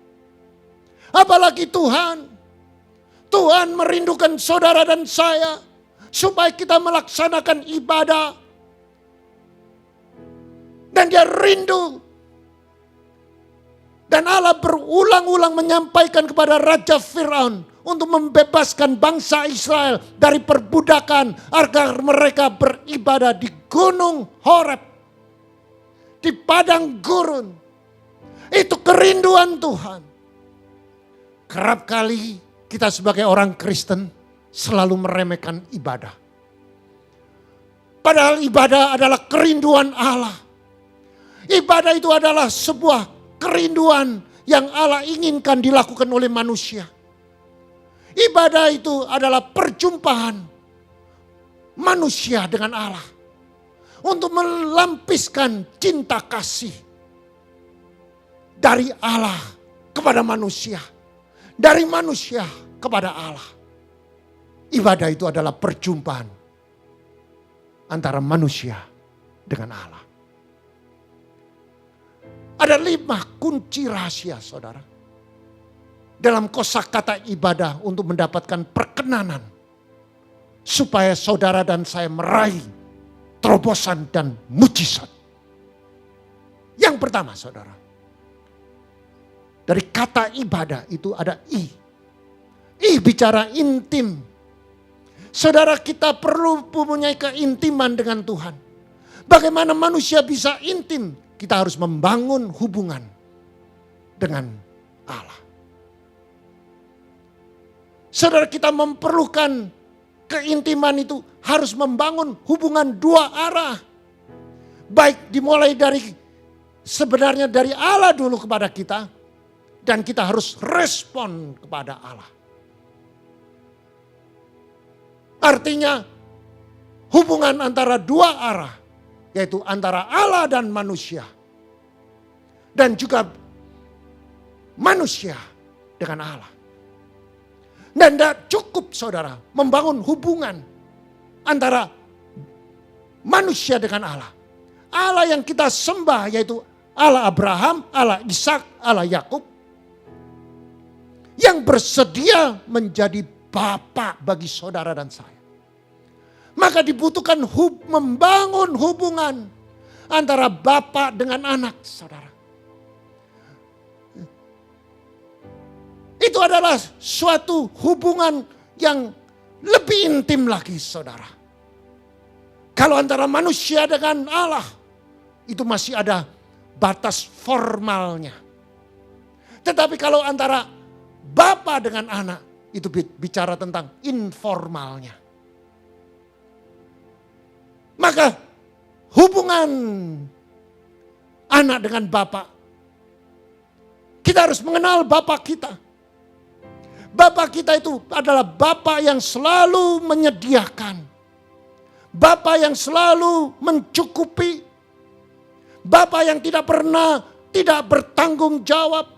Apalagi Tuhan. Tuhan merindukan saudara dan saya supaya kita melaksanakan ibadah. Dan dia rindu. Dan Allah berulang-ulang menyampaikan kepada Raja Firaun untuk membebaskan bangsa Israel dari perbudakan agar mereka beribadah di Gunung Horeb, di padang gurun. Itu kerinduan Tuhan. Kerap kali kita sebagai orang Kristen selalu meremehkan ibadah. Padahal ibadah adalah kerinduan Allah. Ibadah itu adalah sebuah kerinduan yang Allah inginkan dilakukan oleh manusia. Ibadah itu adalah perjumpaan manusia dengan Allah. Untuk melampiskan cinta kasih dari Allah kepada manusia. Dari manusia kepada Allah. Ibadah itu adalah perjumpaan antara manusia dengan Allah. Ada 5 kunci rahasia saudara. Dalam kosakata ibadah untuk mendapatkan perkenanan. Supaya saudara dan saya meraih terobosan dan mujizat. Yang pertama saudara. Dari kata ibadah itu ada I. I bicara intim. Saudara, kita perlu mempunyai keintiman dengan Tuhan. Bagaimana manusia bisa intim? Kita harus membangun hubungan dengan Allah. Saudara, kita memerlukan keintiman itu harus membangun hubungan 2 arah. Baik dimulai dari sebenarnya dari Allah dulu kepada kita. Dan kita harus respon kepada Allah. Artinya hubungan antara 2 arah. Yaitu antara Allah dan manusia. Dan juga manusia dengan Allah. Dan tidak cukup saudara membangun hubungan antara manusia dengan Allah. Allah yang kita sembah yaitu Allah Abraham, Allah Ishak, Allah Yakub. Yang bersedia menjadi Bapa bagi saudara dan saya. Maka dibutuhkan membangun hubungan antara Bapa dengan anak saudara. Itu adalah suatu hubungan yang lebih intim lagi saudara. Kalau antara manusia dengan Allah itu masih ada batas formalnya. Tetapi kalau antara Bapa dengan anak itu bicara tentang informalnya. Maka hubungan anak dengan Bapa, kita harus mengenal Bapa kita. Bapa kita itu adalah Bapa yang selalu menyediakan. Bapa yang selalu mencukupi. Bapa yang tidak pernah tidak bertanggung jawab.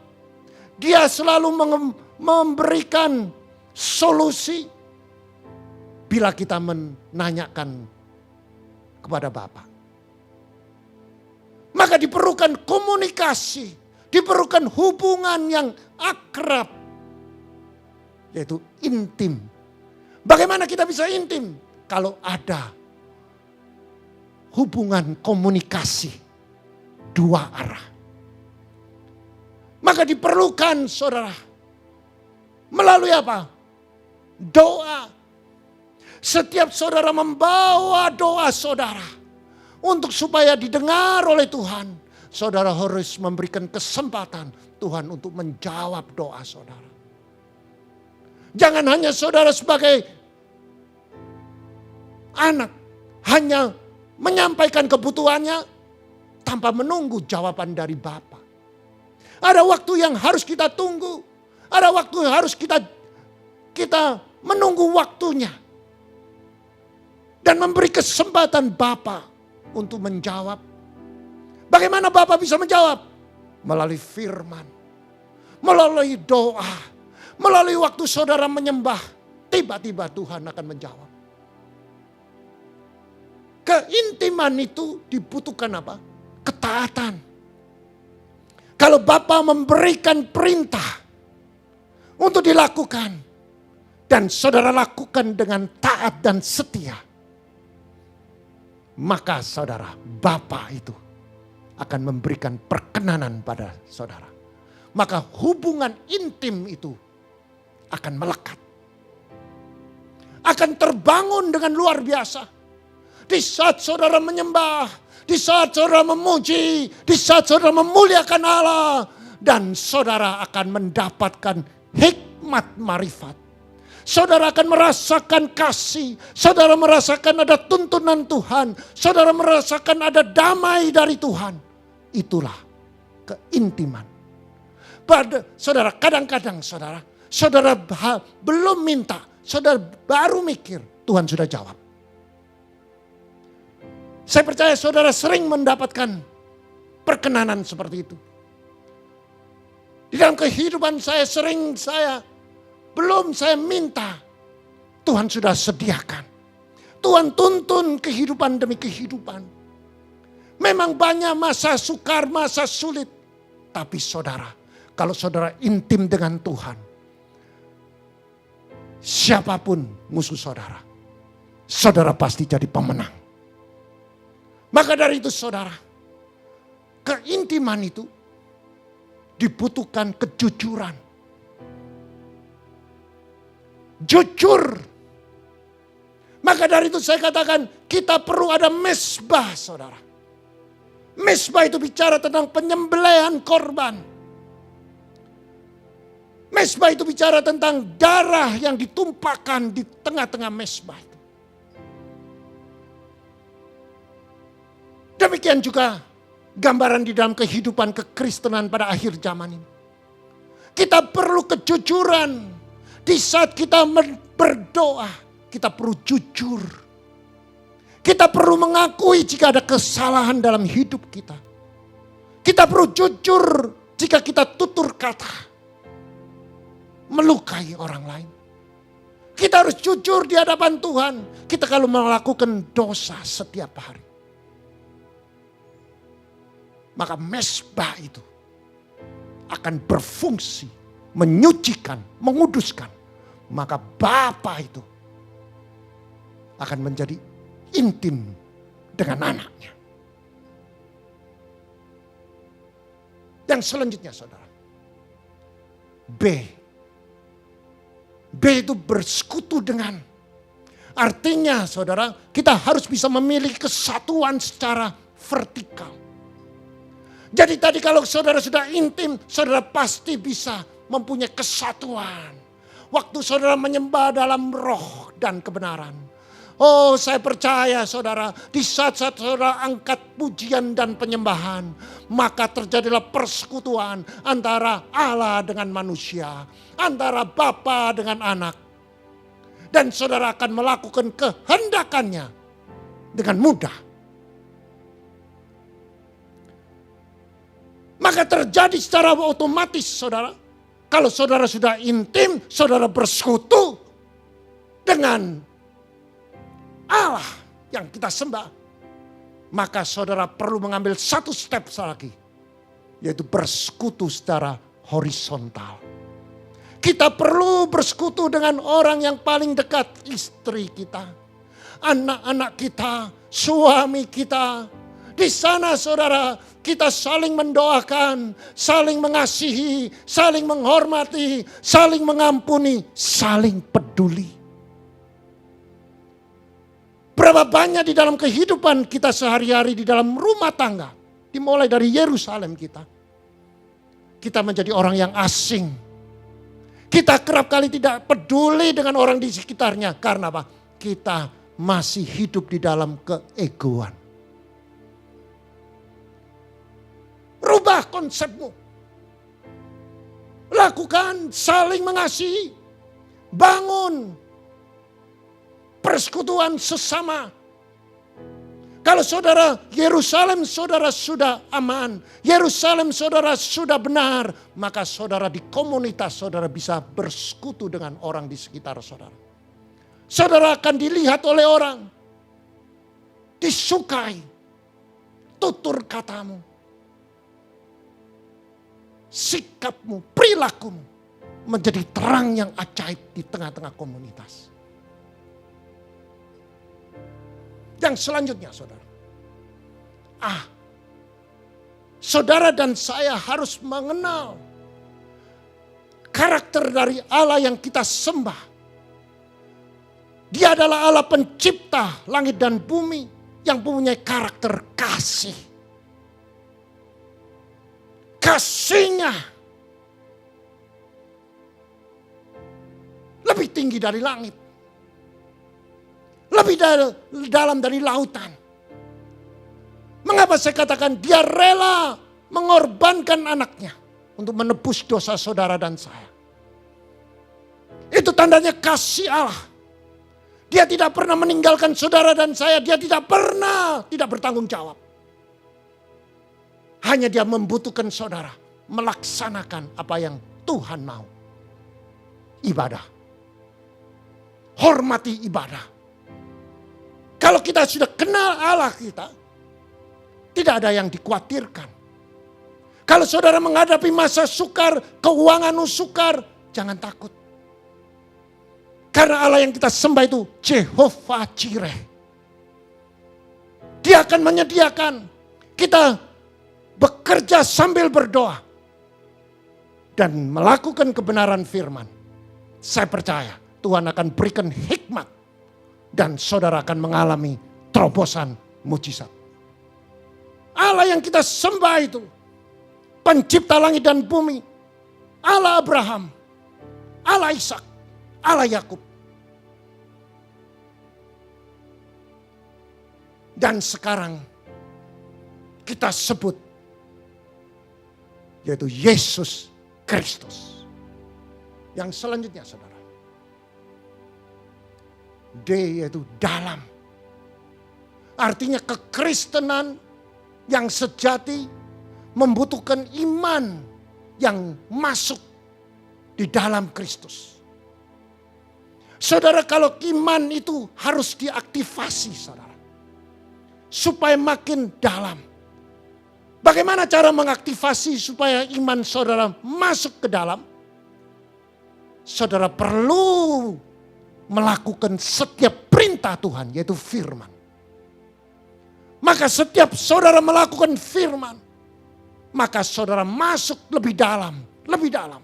Dia selalu memberikan solusi. bila kita menanyakan kepada Bapa. Maka diperlukan komunikasi, diperlukan hubungan yang akrab, yaitu intim. Bagaimana kita bisa intim? Kalau ada hubungan komunikasi dua arah. Maka diperlukan saudara, melalui apa? Doa. Setiap saudara membawa doa saudara untuk supaya didengar oleh Tuhan, saudara harus memberikan kesempatan Tuhan untuk menjawab doa saudara. Jangan hanya saudara sebagai anak hanya menyampaikan kebutuhannya tanpa menunggu jawaban dari Bapa. Ada waktu yang harus kita tunggu, ada waktu yang harus kita menunggu waktunya. Dan memberi kesempatan Bapa untuk menjawab. Bagaimana Bapa bisa menjawab? Melalui firman, melalui doa, melalui waktu saudara menyembah. Tiba-tiba Tuhan akan menjawab. Keintiman itu dibutuhkan apa? Ketaatan. Kalau Bapa memberikan perintah untuk dilakukan, dan saudara lakukan dengan taat dan setia, maka saudara, Bapa itu akan memberikan perkenanan pada saudara. Maka hubungan intim itu akan melekat. Akan terbangun dengan luar biasa. Di saat saudara menyembah, di saat saudara memuji, di saat saudara memuliakan Allah. Dan saudara akan mendapatkan hikmat marifat. Saudara akan merasakan kasih. Saudara merasakan ada tuntunan Tuhan. Saudara merasakan ada damai dari Tuhan. Itulah keintiman. Saudara, kadang-kadang saudara belum minta. Saudara baru mikir, Tuhan sudah jawab. Saya percaya saudara sering mendapatkan perkenanan seperti itu. Di dalam kehidupan saya belum saya minta, Tuhan sudah sediakan. Tuhan tuntun kehidupan demi kehidupan. Memang banyak masa sukar, masa sulit. Tapi saudara, kalau saudara intim dengan Tuhan, siapapun musuh saudara, saudara pasti jadi pemenang. Maka dari itu saudara, keintiman itu dibutuhkan kejujuran. Jujur. Maka dari itu saya katakan kita perlu ada mezbah saudara. Mezbah itu bicara tentang penyembelihan korban. Mezbah itu bicara tentang darah yang ditumpahkan di tengah-tengah mezbah itu. Demikian juga gambaran di dalam kehidupan kekristenan pada akhir zaman ini. Kita perlu kejujuran. Di saat kita berdoa, kita perlu jujur. Kita perlu mengakui jika ada kesalahan dalam hidup kita. Kita perlu jujur jika kita tutur kata melukai orang lain. Kita harus jujur di hadapan Tuhan. Kita kalau melakukan dosa setiap hari, maka mezbah itu akan berfungsi menyucikan, menguduskan. Maka Bapa itu akan menjadi intim dengan anaknya. Dan selanjutnya saudara, B itu bersekutu dengan. Artinya saudara, kita harus bisa memiliki kesatuan secara vertikal. Jadi tadi kalau saudara sudah intim, saudara pasti bisa mempunyai kesatuan. Waktu saudara menyembah dalam roh dan kebenaran. Oh, saya percaya saudara, di saat saudara angkat pujian dan penyembahan, maka terjadilah persekutuan antara Allah dengan manusia, antara Bapa dengan anak. Dan saudara akan melakukan kehendakannya dengan mudah. Maka terjadi secara otomatis saudara. Kalau saudara sudah intim, saudara bersekutu dengan Allah yang kita sembah, maka saudara perlu mengambil satu step lagi, yaitu bersekutu secara horizontal. Kita perlu bersekutu dengan orang yang paling dekat, istri kita, anak-anak kita, suami kita. Di sana saudara, kita saling mendoakan, saling mengasihi, saling menghormati, saling mengampuni, saling peduli. Berapa banyak di dalam kehidupan kita sehari-hari, di dalam rumah tangga, dimulai dari Yerusalem kita menjadi orang yang asing. Kita kerap kali tidak peduli dengan orang di sekitarnya. Karena apa? Kita masih hidup di dalam keegoan. Rubah konsepmu. Lakukan saling mengasihi. Bangun persekutuan sesama. Kalau saudara, Yerusalem saudara sudah aman, Yerusalem saudara sudah benar, maka saudara di komunitas saudara bisa bersekutu dengan orang di sekitar saudara. Saudara akan dilihat oleh orang, disukai, tutur katamu, sikapmu, perilakumu menjadi terang yang ajaib di tengah-tengah komunitas. Yang selanjutnya saudara. Saudara dan saya harus mengenal karakter dari Allah yang kita sembah. Dia adalah Allah pencipta langit dan bumi yang mempunyai karakter kasih. Kasihnya lebih tinggi dari langit. Lebih dalam dari lautan. Mengapa saya katakan dia rela mengorbankan anaknya untuk menebus dosa saudara dan saya. Itu tandanya kasih Allah. Dia tidak pernah meninggalkan saudara dan saya. Dia tidak pernah tidak bertanggung jawab. Hanya dia membutuhkan saudara melaksanakan apa yang Tuhan mau. Ibadah. Hormati ibadah. Kalau kita sudah kenal Allah kita, tidak ada yang dikhawatirkan. Kalau saudara menghadapi masa sukar, keuangan sukar, jangan takut. Karena Allah yang kita sembah itu Jehovah Jireh. Dia akan menyediakan. Kita bekerja sambil berdoa. Dan melakukan kebenaran firman. Saya percaya Tuhan akan berikan hikmat. Dan saudara akan mengalami terobosan mujizat. Allah yang kita sembah itu, pencipta langit dan bumi, Allah Abraham, Allah Ishak, Allah Yakub. Dan sekarang kita sebut yaitu Yesus Kristus. Yang selanjutnya saudara. D yaitu dalam. Artinya kekristenan yang sejati membutuhkan iman yang masuk di dalam Kristus. Saudara, kalau iman itu harus diaktifasi saudara. Supaya makin dalam. Bagaimana cara mengaktifasi supaya iman saudara masuk ke dalam? Saudara perlu melakukan setiap perintah Tuhan, yaitu firman. Maka setiap saudara melakukan firman, maka saudara masuk lebih dalam, lebih dalam.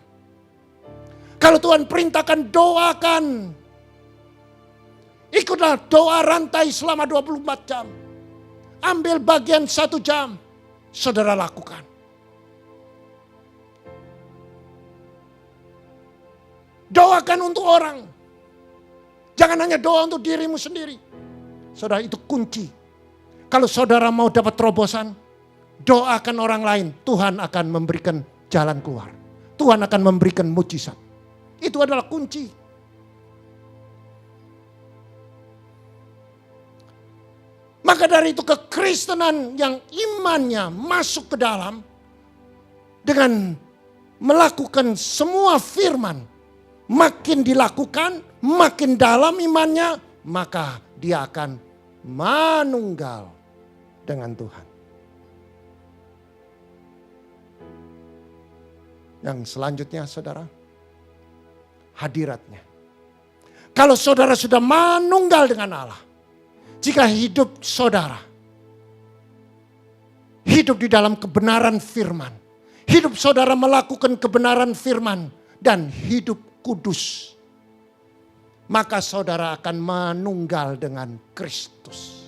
Kalau Tuhan perintahkan doakan, ikutlah doa rantai selama 24 jam. Ambil bagian 1 jam, saudara lakukan. Doakan untuk orang. Jangan hanya doa untuk dirimu sendiri. Saudara, itu kunci. Kalau saudara mau dapat terobosan, doakan orang lain. Tuhan akan memberikan jalan keluar. Tuhan akan memberikan mujizat. Itu adalah kunci. Maka dari itu kekristenan yang imannya masuk ke dalam dengan melakukan semua firman, makin dilakukan, makin dalam imannya, maka dia akan manunggal dengan Tuhan. Yang selanjutnya saudara, hadiratnya. Kalau saudara sudah manunggal dengan Allah, jika hidup saudara hidup di dalam kebenaran firman, hidup saudara melakukan kebenaran firman dan hidup kudus, maka saudara akan manunggal dengan Kristus.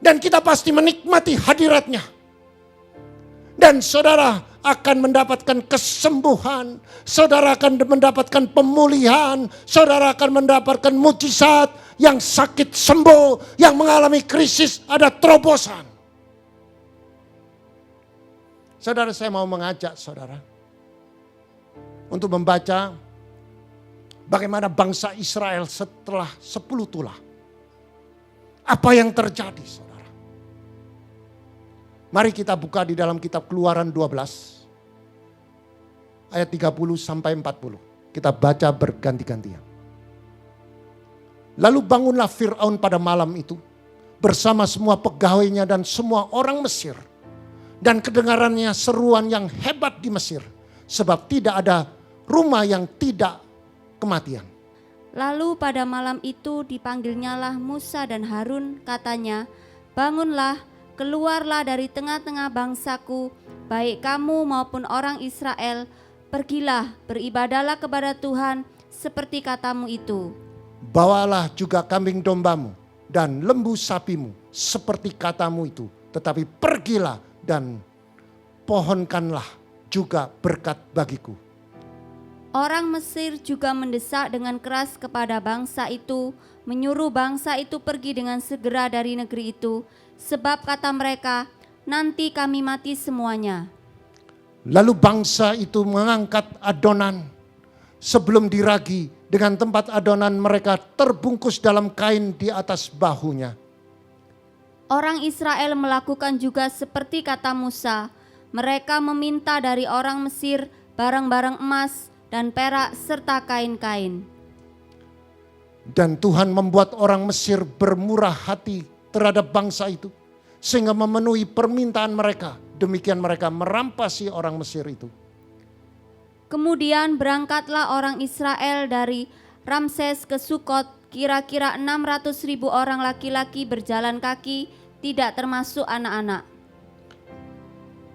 Dan kita pasti menikmati hadiratnya. Dan saudara akan mendapatkan kesembuhan, saudara akan mendapatkan pemulihan, saudara akan mendapatkan mujizat, yang sakit sembuh, yang mengalami krisis ada terobosan. Saudara, saya mau mengajak saudara untuk membaca bagaimana bangsa Israel setelah 10 tulah. Apa yang terjadi saudara? Mari kita buka di dalam kitab Keluaran 12 ayat 30 sampai 40. Kita baca berganti-gantian. Lalu bangunlah Fir'aun pada malam itu bersama semua pegawainya dan semua orang Mesir. Dan kedengarannya seruan yang hebat di Mesir, sebab tidak ada rumah yang tidak kematian. Lalu pada malam itu dipanggilnyalah Musa dan Harun, katanya, bangunlah, keluarlah dari tengah-tengah bangsaku, baik kamu maupun orang Israel, pergilah, beribadahlah kepada Tuhan seperti katamu itu. Bawalah juga kambing dombamu dan lembu sapimu seperti katamu itu, tetapi pergilah dan pohonkanlah juga berkat bagiku. Orang Mesir juga mendesak dengan keras kepada bangsa itu, menyuruh bangsa itu pergi dengan segera dari negeri itu, sebab kata mereka, nanti kami mati semuanya. Lalu bangsa itu mengangkat adonan sebelum diragi, dengan tempat adonan mereka terbungkus dalam kain di atas bahunya. Orang Israel melakukan juga seperti kata Musa. Mereka meminta dari orang Mesir barang-barang emas dan perak serta kain-kain. Dan Tuhan membuat orang Mesir bermurah hati terhadap bangsa itu, sehingga memenuhi permintaan mereka. Demikian mereka merampasi orang Mesir itu. Kemudian berangkatlah orang Israel dari Ramses ke Sukot, kira-kira 600.000 orang laki-laki berjalan kaki, tidak termasuk anak-anak.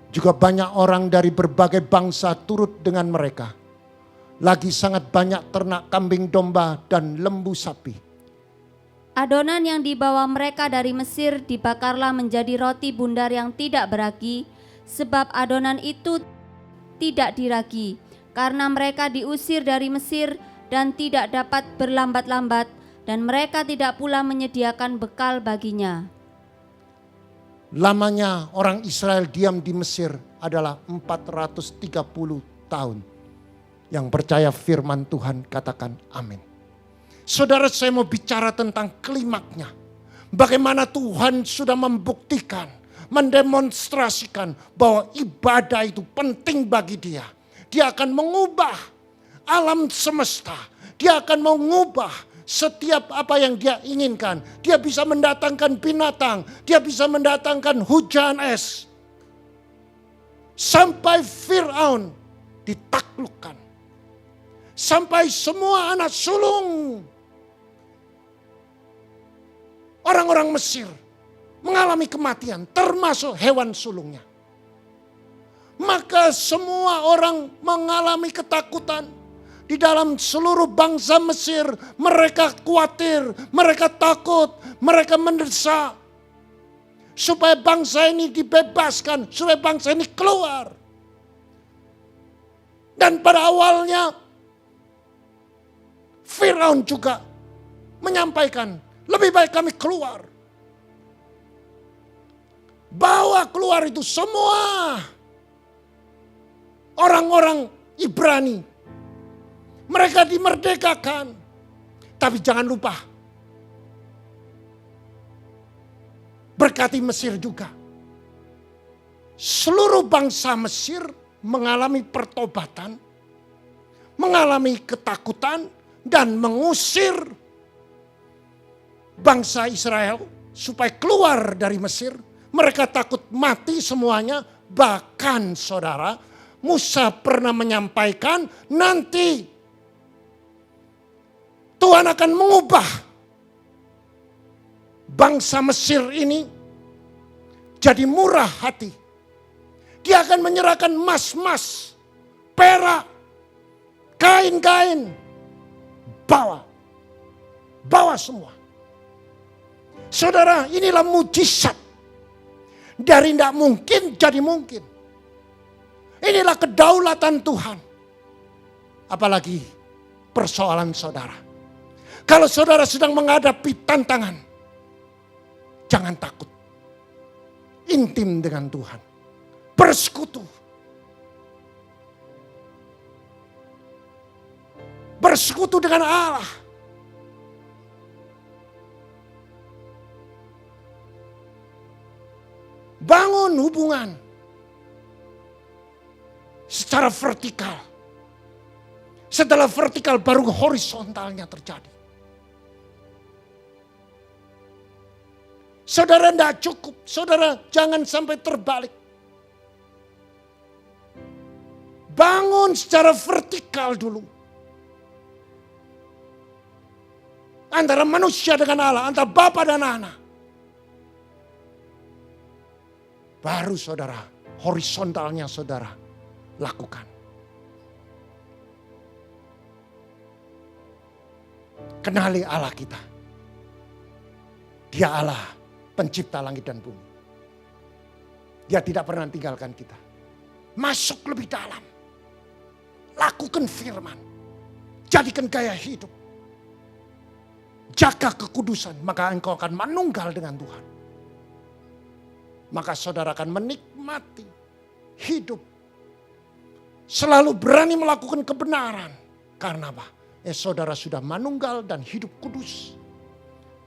Juga banyak orang dari berbagai bangsa turut dengan mereka. Lagi sangat banyak ternak kambing domba dan lembu sapi. Adonan yang dibawa mereka dari Mesir dibakarlah menjadi roti bundar yang tidak beragi, sebab adonan itu tidak diragi, karena mereka diusir dari Mesir dan tidak dapat berlambat-lambat, dan mereka tidak pula menyediakan bekal baginya. Lamanya orang Israel diam di Mesir adalah 430 tahun. Yang percaya firman Tuhan katakan amin. Saudara, saya mau bicara tentang klimaknya. Bagaimana Tuhan sudah membuktikan, mendemonstrasikan bahwa ibadah itu penting bagi dia. Dia akan mengubah alam semesta. Dia akan mengubah setiap apa yang dia inginkan. Dia bisa mendatangkan binatang. Dia bisa mendatangkan hujan es. Sampai Fir'aun ditaklukkan. Sampai semua anak sulung orang-orang Mesir mengalami kematian, termasuk hewan sulungnya. Maka semua orang mengalami ketakutan. Di dalam seluruh bangsa Mesir, mereka khawatir, mereka takut, mereka mendesak. Supaya bangsa ini dibebaskan, supaya bangsa ini keluar. Dan pada awalnya, Firaun juga menyampaikan, lebih baik kami keluar. Bawa keluar itu semua orang-orang Ibrani. Mereka dimerdekakan. Tapi jangan lupa, berkati Mesir juga. Seluruh bangsa Mesir mengalami pertobatan, mengalami ketakutan, dan mengusir bangsa Israel supaya keluar dari Mesir. Mereka takut mati semuanya. Bahkan saudara, Musa pernah menyampaikan nanti Tuhan akan mengubah bangsa Mesir ini jadi murah hati. Dia akan menyerahkan emas-emas, perak, kain-kain. Bawa semua. Saudara, inilah mujizat. Dari tidak mungkin jadi mungkin. Inilah kedaulatan Tuhan. Apalagi persoalan saudara. Kalau saudara sedang menghadapi tantangan, jangan takut. Intim dengan Tuhan. Bersekutu. Bersekutu dengan Allah. Bangun hubungan secara vertikal. Setelah vertikal baru horizontalnya terjadi. Saudara tidak cukup, saudara jangan sampai terbalik. Bangun secara vertikal dulu. Antara manusia dengan Allah, antara Bapa dan Anak. Baru saudara, horizontalnya saudara lakukan. Kenali Allah kita. Dia Allah pencipta langit dan bumi. Dia tidak pernah tinggalkan kita. Masuk lebih dalam. Lakukan firman. Jadikan gaya hidup. Jaga kekudusan, maka engkau akan manunggal dengan Tuhan. Maka saudara akan menikmati hidup. Selalu berani melakukan kebenaran. Karena apa? Saudara sudah manunggal dan hidup kudus.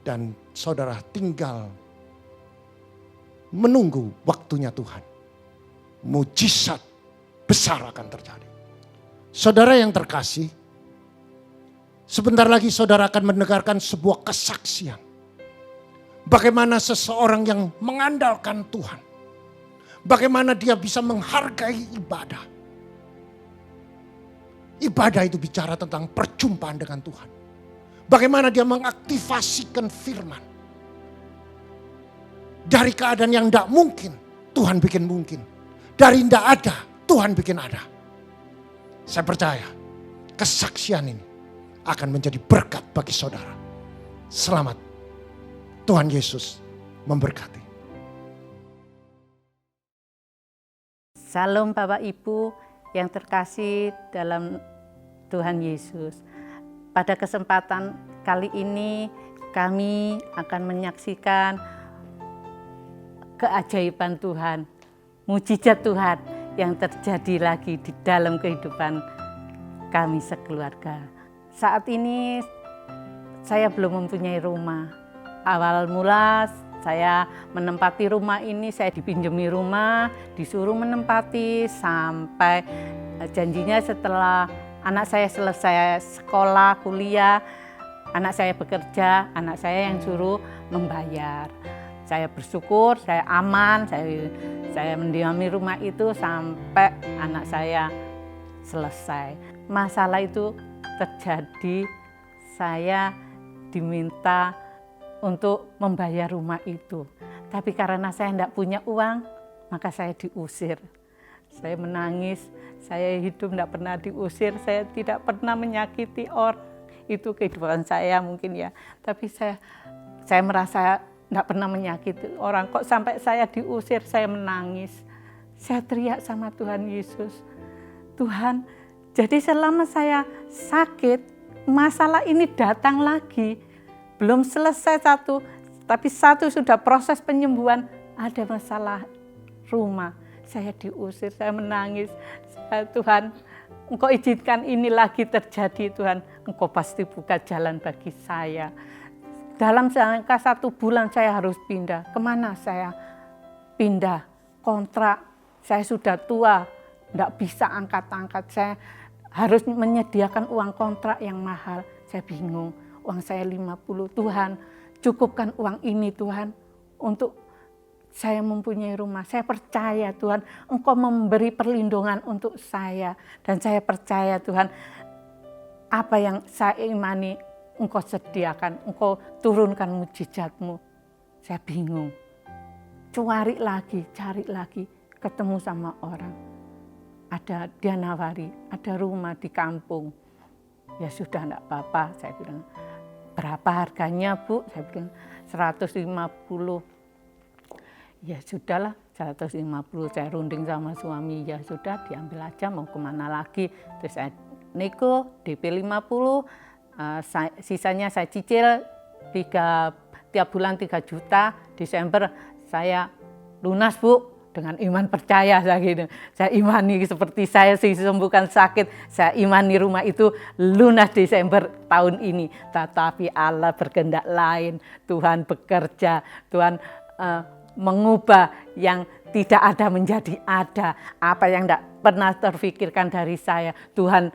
Dan saudara tinggal menunggu waktunya Tuhan. Mujizat besar akan terjadi. Saudara yang terkasih, sebentar lagi saudara akan mendengarkan sebuah kesaksian. Bagaimana seseorang yang mengandalkan Tuhan. Bagaimana dia bisa menghargai ibadah. Ibadah itu bicara tentang perjumpaan dengan Tuhan. Bagaimana dia mengaktifasikan firman. Dari keadaan yang tidak mungkin, Tuhan bikin mungkin. Dari tidak ada, Tuhan bikin ada. Saya percaya kesaksian ini akan menjadi berkat bagi saudara. Selamat. Tuhan Yesus memberkati. Salam Bapak Ibu yang terkasih dalam Tuhan Yesus. Pada kesempatan kali ini kami akan menyaksikan keajaiban Tuhan, mujizat Tuhan yang terjadi lagi di dalam kehidupan kami sekeluarga. Saat ini saya belum mempunyai rumah. Awal mula saya menempati rumah ini, saya dipinjami rumah, disuruh menempati sampai janjinya setelah anak saya selesai sekolah, kuliah, anak saya bekerja, anak saya yang suruh membayar. Saya bersyukur, saya aman, saya mendiami rumah itu sampai anak saya selesai. Masalah itu terjadi, saya diminta untuk membayar rumah itu. Tapi karena saya tidak punya uang, maka saya diusir. Saya menangis, saya hidup tidak pernah diusir, saya tidak pernah menyakiti orang. Itu kehidupan saya mungkin ya. Tapi saya merasa tidak pernah menyakiti orang. Kok sampai saya diusir, saya menangis. Saya teriak sama Tuhan Yesus. Tuhan, jadi selama saya sakit, masalah ini datang lagi. Belum selesai satu, tapi satu sudah proses penyembuhan, ada masalah rumah. Saya diusir, saya menangis. Tuhan, Engkau izinkan ini lagi terjadi Tuhan. Engkau pasti buka jalan bagi saya. Dalam jangka 1 bulan saya harus pindah. Kemana saya pindah? Kontrak, saya sudah tua, tidak bisa angkat-angkat. Saya harus menyediakan uang kontrak yang mahal. Saya bingung. Uang saya 50, Tuhan cukupkan uang ini Tuhan untuk saya mempunyai rumah. Saya percaya Tuhan, Engkau memberi perlindungan untuk saya. Dan saya percaya Tuhan, apa yang saya imani Engkau sediakan, Engkau turunkan mujizat-Mu. Saya bingung. Cari lagi, ketemu sama orang. Ada dia nawari, ada rumah di kampung. Ya sudah enggak apa-apa, saya bilang. Berapa harganya Bu? Saya bilang 150. Ya sudahlah, 150 saya runding sama suami. Ya sudah, diambil aja, mau kemana lagi. Terus saya nego DP 50, sisanya saya cicil tiap bulan 3 juta. Desember saya lunas Bu, dengan iman percaya saya gitu. Saya imani seperti saya disembuhkan sakit, saya imani rumah itu lunas Desember tahun ini. Tetapi Allah berkehendak lain, Tuhan bekerja, Tuhan mengubah yang tidak ada menjadi ada. Apa yang tidak pernah terfikirkan dari saya, Tuhan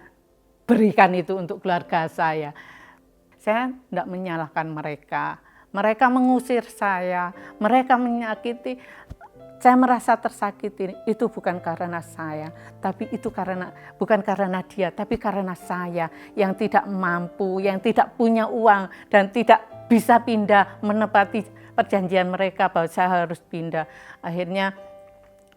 berikan itu untuk keluarga saya. Saya tidak menyalahkan mereka. Mereka mengusir saya, mereka menyakiti. Saya merasa tersakiti, itu bukan karena saya, tapi itu bukan karena dia, tapi karena saya yang tidak mampu, yang tidak punya uang dan tidak bisa pindah menepati perjanjian mereka bahwa saya harus pindah. Akhirnya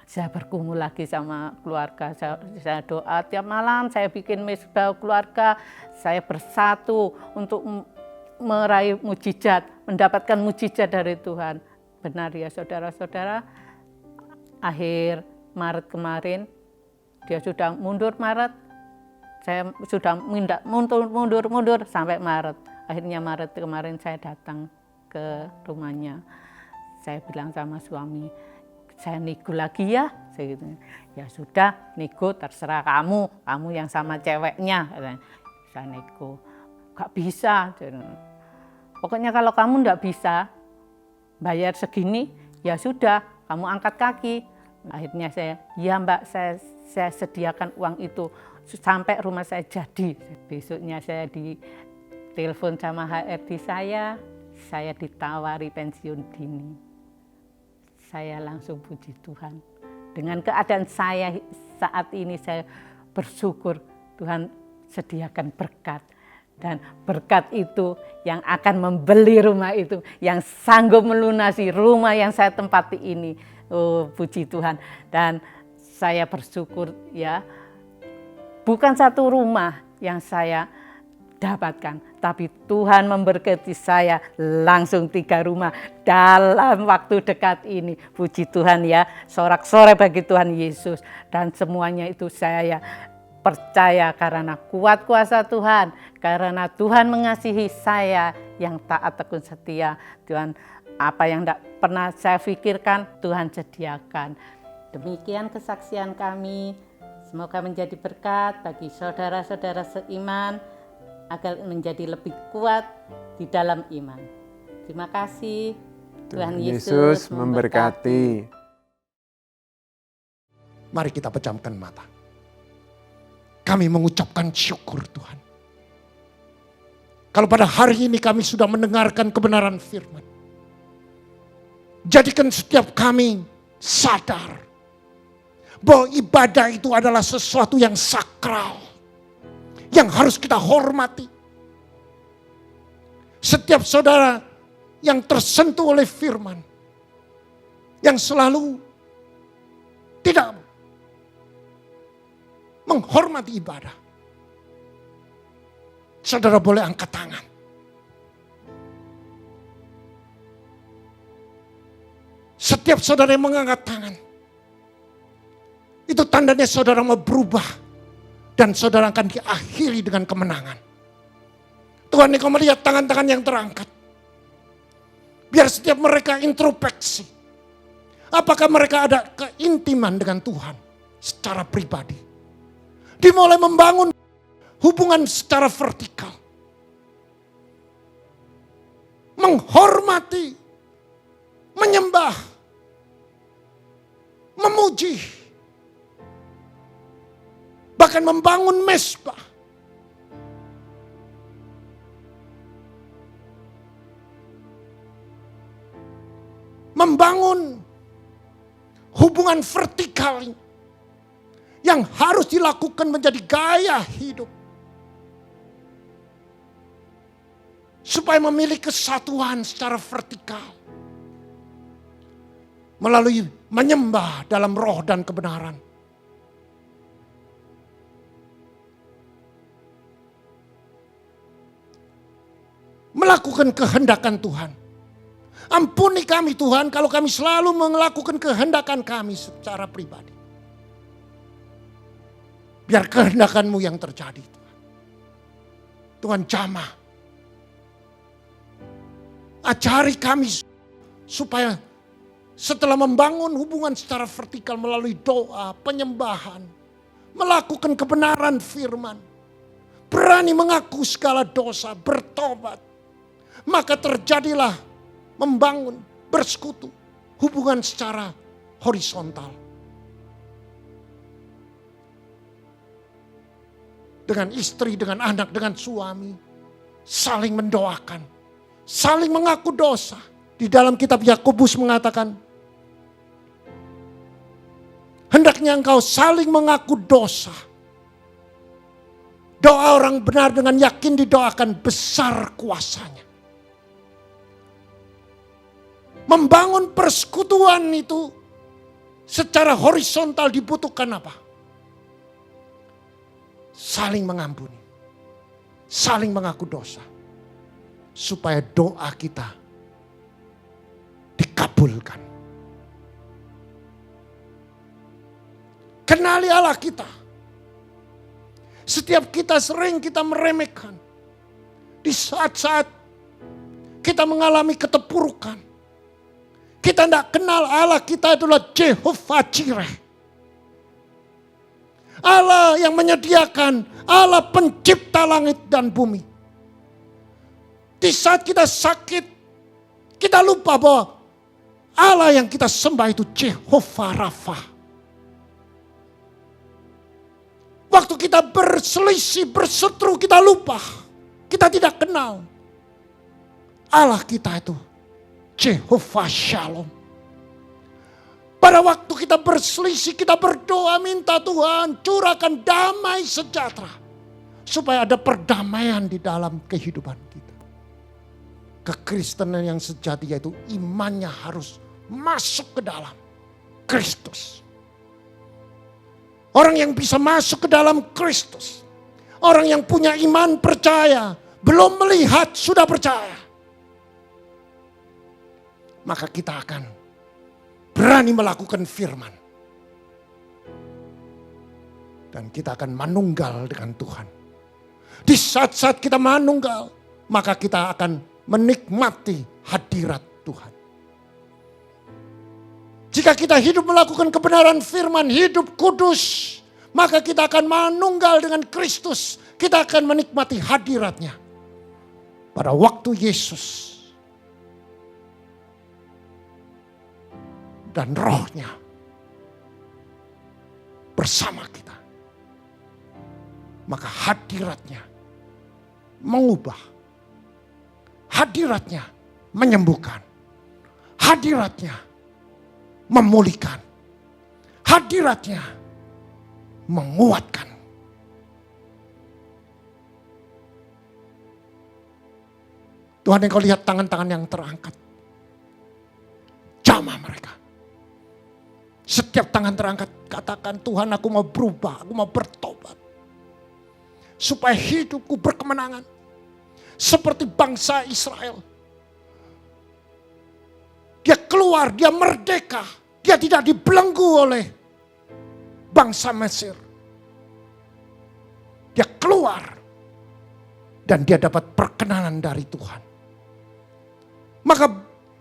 saya bergumul lagi sama keluarga, saya doa tiap malam, saya bikin mesbah keluarga, saya bersatu untuk meraih mujizat, mendapatkan mujizat dari Tuhan. Benar ya saudara-saudara, akhir Maret kemarin, dia sudah mundur Maret, saya sudah minta mundur sampai Maret. Akhirnya Maret kemarin saya datang ke rumahnya. Saya bilang sama suami, saya nego lagi ya. Saya gitu. Ya sudah, nego terserah kamu yang sama ceweknya. Saya nego, gak bisa. Pokoknya kalau kamu gak bisa bayar segini, ya sudah, kamu angkat kaki. Akhirnya ya Mbak, saya sediakan uang itu sampai rumah saya jadi. Besoknya saya ditelepon sama HRD saya ditawari pensiun dini. Saya langsung puji Tuhan. Dengan keadaan saya saat ini, saya bersyukur Tuhan sediakan berkat. Dan berkat itu yang akan membeli rumah itu, yang sanggup melunasi rumah yang saya tempati ini. Oh, puji Tuhan. Dan saya bersyukur ya, bukan satu rumah yang saya dapatkan, tapi Tuhan memberkati saya langsung 3 rumah dalam waktu dekat ini. Puji Tuhan ya, sorak-sorai bagi Tuhan Yesus. Dan semuanya itu saya percaya karena kuat kuasa Tuhan, karena Tuhan mengasihi saya yang taat tekun setia. Tuhan, apa yang tidak pernah saya pikirkan, Tuhan sediakan. Demikian kesaksian kami, semoga menjadi berkat bagi saudara-saudara seiman, agar menjadi lebih kuat di dalam iman. Terima kasih, Tuhan Yesus memberkati. Mari kita pejamkan mata. Kami mengucapkan syukur Tuhan. Kalau pada hari ini kami sudah mendengarkan kebenaran firman, jadikan setiap kami sadar bahwa ibadah itu adalah sesuatu yang sakral, yang harus kita hormati. Setiap saudara yang tersentuh oleh firman, yang selalu tidak menghormati ibadah, saudara boleh angkat tangan. Setiap saudara yang mengangkat tangan, itu tandanya saudara mau berubah. Dan saudara akan diakhiri dengan kemenangan. Tuhan, engkau melihat tangan-tangan yang terangkat. Biar setiap mereka introspeksi. Apakah mereka ada keintiman dengan Tuhan secara pribadi. Dimulai membangun hubungan secara vertikal. Menghormati, menyembah, memuji. Bahkan membangun mesbah. membangun hubungan vertikal yang harus dilakukan menjadi gaya hidup. Supaya memiliki kesatuan secara vertikal. Melalui menyembah dalam roh dan kebenaran. Melakukan kehendakan Tuhan. Ampuni kami Tuhan kalau kami selalu melakukan kehendakan kami secara pribadi. Biar kehendakan-Mu yang terjadi Tuhan. Tuhan jamah. Ajari kami supaya setelah membangun hubungan secara vertikal melalui doa, penyembahan, melakukan kebenaran firman, berani mengaku segala dosa, bertobat, maka terjadilah membangun, bersekutu, hubungan secara horizontal. Dengan istri, dengan anak, dengan suami, saling mendoakan, saling mengaku dosa. Di dalam kitab Yakobus mengatakan, hendaknya engkau saling mengaku dosa. Doa orang benar dengan yakin didoakan, besar kuasanya. Membangun persekutuan itu secara horizontal dibutuhkan apa? Saling mengampuni, saling mengaku dosa. Supaya doa kita dikabulkan. Kenali Allah kita. Setiap kita sering kita meremehkan. Di saat-saat kita mengalami keterpurukan. Kita tidak kenal Allah kita adalah Jehovah Jireh. Allah yang menyediakan, Allah pencipta langit dan bumi. Di saat kita sakit, kita lupa bahwa Allah yang kita sembah itu Jehovah Rafa. Waktu kita berselisih, berseteru, kita lupa. Kita tidak kenal. Allah kita itu Jehovah Shalom. Pada waktu kita berselisih, kita berdoa minta Tuhan curahkan damai sejahtera. Supaya ada perdamaian di dalam kehidupan kita. Kekristenan yang sejati yaitu imannya harus masuk ke dalam Kristus. Orang yang bisa masuk ke dalam Kristus. Orang yang punya iman percaya. Belum melihat sudah percaya. Maka kita akan berani melakukan firman. Dan kita akan manunggal dengan Tuhan. Di saat-saat kita manunggal, maka kita akan menikmati hadirat Tuhan. Jika kita hidup melakukan kebenaran firman, hidup kudus, maka kita akan manunggal dengan Kristus. Kita akan menikmati hadiratnya. Pada waktu Yesus dan rohnya bersama kita. Maka hadiratnya mengubah. Hadiratnya menyembuhkan. Hadiratnya memulihkan. Hadiratnya menguatkan. Tuhan, engkau lihat tangan-tangan yang terangkat. Jamah mereka. Setiap tangan terangkat katakan, Tuhan aku mau berubah, aku mau bertobat. Supaya hidupku berkemenangan. Seperti bangsa Israel. Dia keluar, dia merdeka. Dia tidak dibelenggu oleh bangsa Mesir. Dia keluar. Dan dia dapat perkenanan dari Tuhan. Maka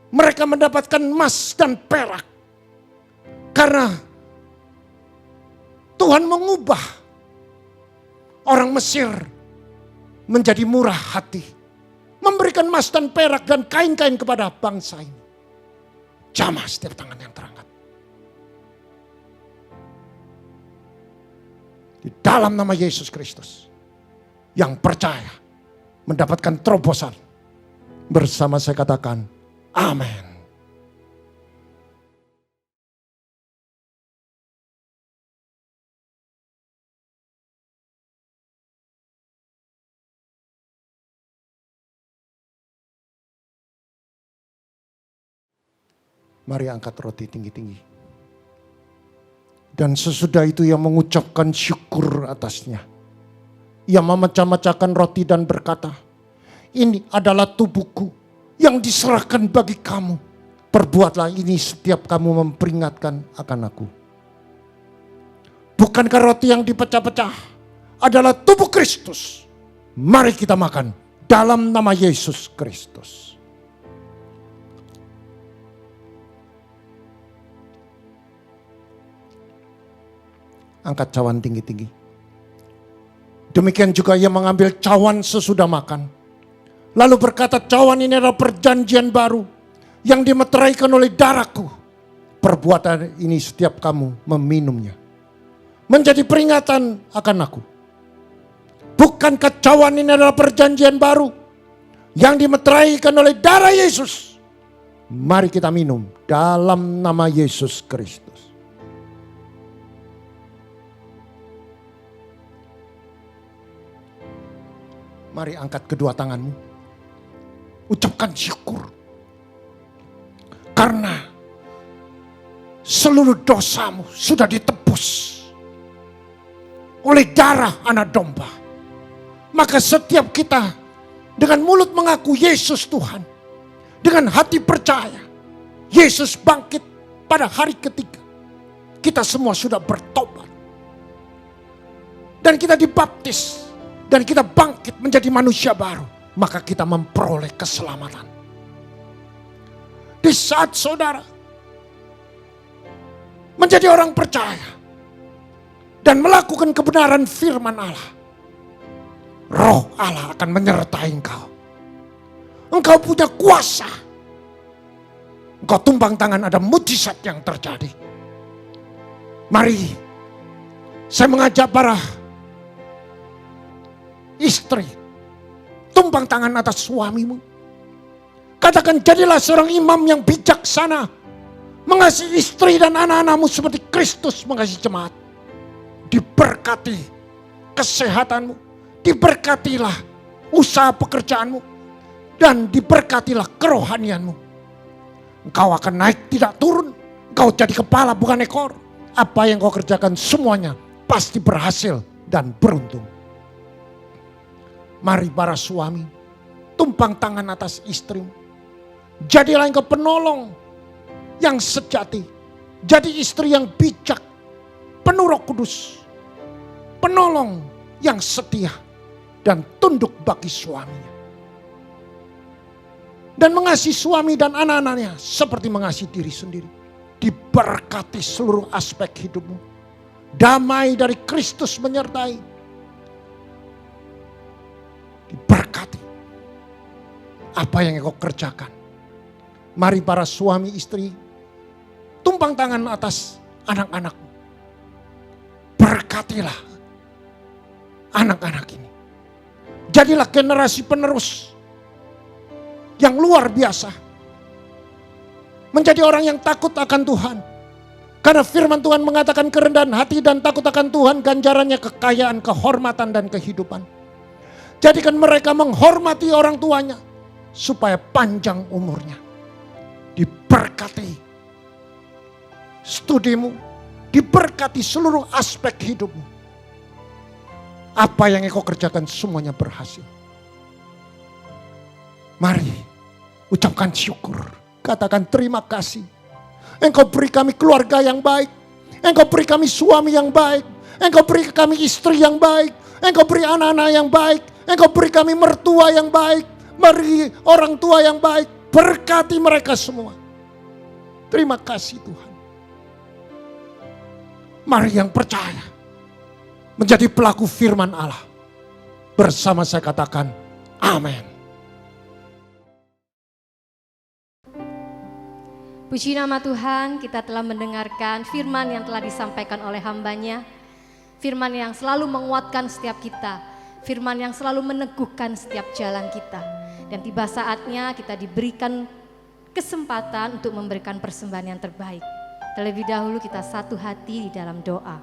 mereka mendapatkan emas dan perak. Karena Tuhan mengubah orang Mesir menjadi murah hati. Memberikan emas dan perak dan kain-kain kepada bangsa ini. Jamah setiap tangan yang terangkat. Di dalam nama Yesus Kristus. Yang percaya mendapatkan terobosan. Bersama saya katakan, amin. Mari angkat roti tinggi-tinggi. Dan sesudah itu ia mengucapkan syukur atasnya. Ia memecah-mecahkan roti dan berkata, ini adalah tubuhku yang diserahkan bagi kamu. Perbuatlah ini setiap kamu memperingatkan akan aku. Bukankah roti yang dipecah-pecah adalah tubuh Kristus? Mari kita makan dalam nama Yesus Kristus. Angkat cawan tinggi-tinggi. Demikian juga ia mengambil cawan sesudah makan. Lalu berkata, cawan ini adalah perjanjian baru yang dimeteraikan oleh darahku. Perbuatan ini setiap kamu meminumnya menjadi peringatan akan aku. Bukankah cawan ini adalah perjanjian baru yang dimeteraikan oleh darah Yesus? Mari kita minum dalam nama Yesus Kristus. Mari angkat kedua tanganmu. Ucapkan syukur. Karena seluruh dosamu sudah ditebus oleh darah anak domba. Maka setiap kita dengan mulut mengaku Yesus Tuhan, dengan hati percaya Yesus bangkit pada hari ketiga, kita semua sudah bertobat. Dan kita dibaptis, dan kita bangkit menjadi manusia baru. Maka kita memperoleh keselamatan. Di saat saudara menjadi orang percaya dan melakukan kebenaran firman Allah, Roh Allah akan menyertai engkau. Engkau punya kuasa. Engkau tumpang tangan, ada mujizat yang terjadi. Mari saya mengajak para istri, tumpang tangan atas suamimu. Katakan, jadilah seorang imam yang bijaksana, mengasihi istri dan anak-anakmu seperti Kristus mengasihi jemaat. Diberkati kesehatanmu, diberkatilah usaha pekerjaanmu, dan diberkatilah kerohanianmu. Engkau akan naik tidak turun, engkau jadi kepala bukan ekor. Apa yang kau kerjakan semuanya pasti berhasil dan beruntung. Mari para suami, tumpang tangan atas istrimu. Jadilah engkau penolong yang sejati. Jadi istri yang bijak, penuh Roh Kudus. Penolong yang setia dan tunduk bagi suaminya. Dan mengasihi suami dan anak-anaknya seperti mengasihi diri sendiri. Diberkati seluruh aspek hidupmu. Damai dari Kristus menyertai. Diberkati apa yang engkau kerjakan. Mari para suami istri, tumpang tangan atas anak-anakmu. Berkatilah anak-anak ini. Jadilah generasi penerus yang luar biasa. Menjadi orang yang takut akan Tuhan. Karena firman Tuhan mengatakan kerendahan hati dan takut akan Tuhan ganjarannya kekayaan, kehormatan dan kehidupan. Jadikan mereka menghormati orang tuanya supaya panjang umurnya. Diberkati studimu, diberkati seluruh aspek hidupmu. Apa yang engkau kerjakan semuanya berhasil. Mari ucapkan syukur, katakan terima kasih. Engkau beri kami keluarga yang baik, engkau beri kami suami yang baik, engkau beri kami istri yang baik, engkau beri anak-anak yang baik, engkau beri kami mertua yang baik, beri orang tua yang baik. Berkati mereka semua. Terima kasih Tuhan. Mari yang percaya menjadi pelaku firman Allah. Bersama saya katakan amin. Puji nama Tuhan, kita telah mendengarkan firman yang telah disampaikan oleh hamba-Nya. Firman yang selalu menguatkan setiap kita. Firman yang selalu meneguhkan setiap jalan kita. Dan tiba saatnya kita diberikan kesempatan untuk memberikan persembahan yang terbaik. Terlebih dahulu kita satu hati di dalam doa.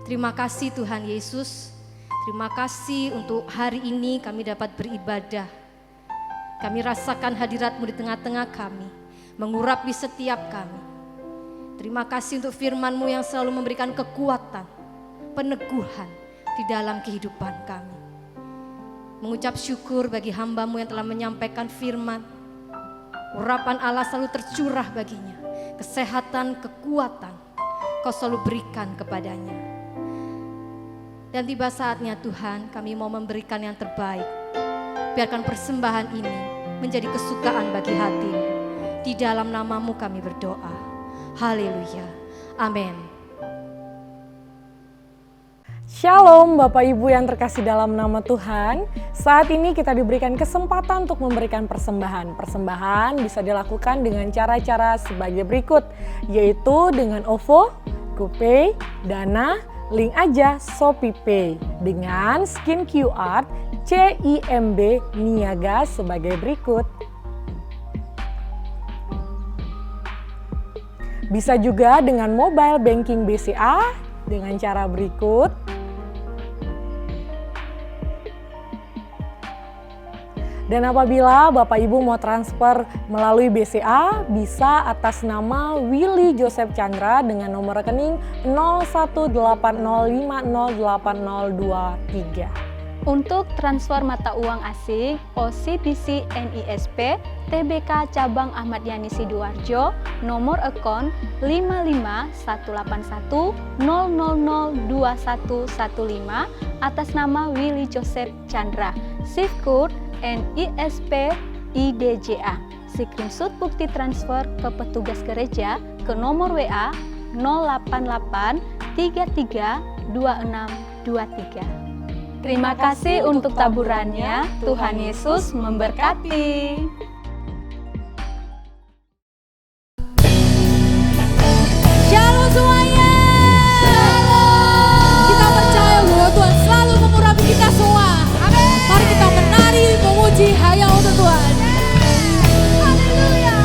Terima kasih Tuhan Yesus. Terima kasih untuk hari ini kami dapat beribadah. Kami rasakan hadirat-Mu di tengah-tengah kami. mengurapi setiap kami. Terima kasih untuk firman-Mu yang selalu memberikan kekuatan, peneguhan di dalam kehidupan kami. Mengucap syukur bagi hamba-Mu yang telah menyampaikan firman. Urapan Allah selalu tercurah baginya. Kesehatan, kekuatan Kau selalu berikan kepadanya. Dan tiba saatnya Tuhan, kami mau memberikan yang terbaik. Biarkan persembahan ini menjadi kesukaan bagi hati-Mu. Di dalam nama-Mu kami berdoa. Haleluya. Amin. Shalom Bapak Ibu yang terkasih dalam nama Tuhan. Saat ini kita diberikan kesempatan untuk memberikan persembahan. Persembahan bisa dilakukan dengan cara-cara sebagai berikut, yaitu dengan OVO, GoPay, Dana, link aja ShopeePay dengan scan QR CIMB Niaga sebagai berikut. Bisa juga dengan mobile banking BCA dengan cara berikut. Dan apabila Bapak Ibu mau transfer melalui BCA, bisa atas nama Willy Joseph Chandra dengan nomor rekening 0180508023. Untuk transfer mata uang asing, OCBC NISP, TBK Cabang Ahmad Yani Sidoarjo, nomor akun 55181000115 atas nama Willy Joseph Chandra, SIF code NISP IDJA. Screenshot bukti transfer ke petugas gereja ke nomor WA 088 33 2623. Terima kasih untuk taburannya. Tuhan Yesus memberkati. Shalom semuanya. Kita percaya bahwa Tuhan selalu mengurapi kita semua. Mari kita menari, memuji hanya untuk Tuhan. Haleluya.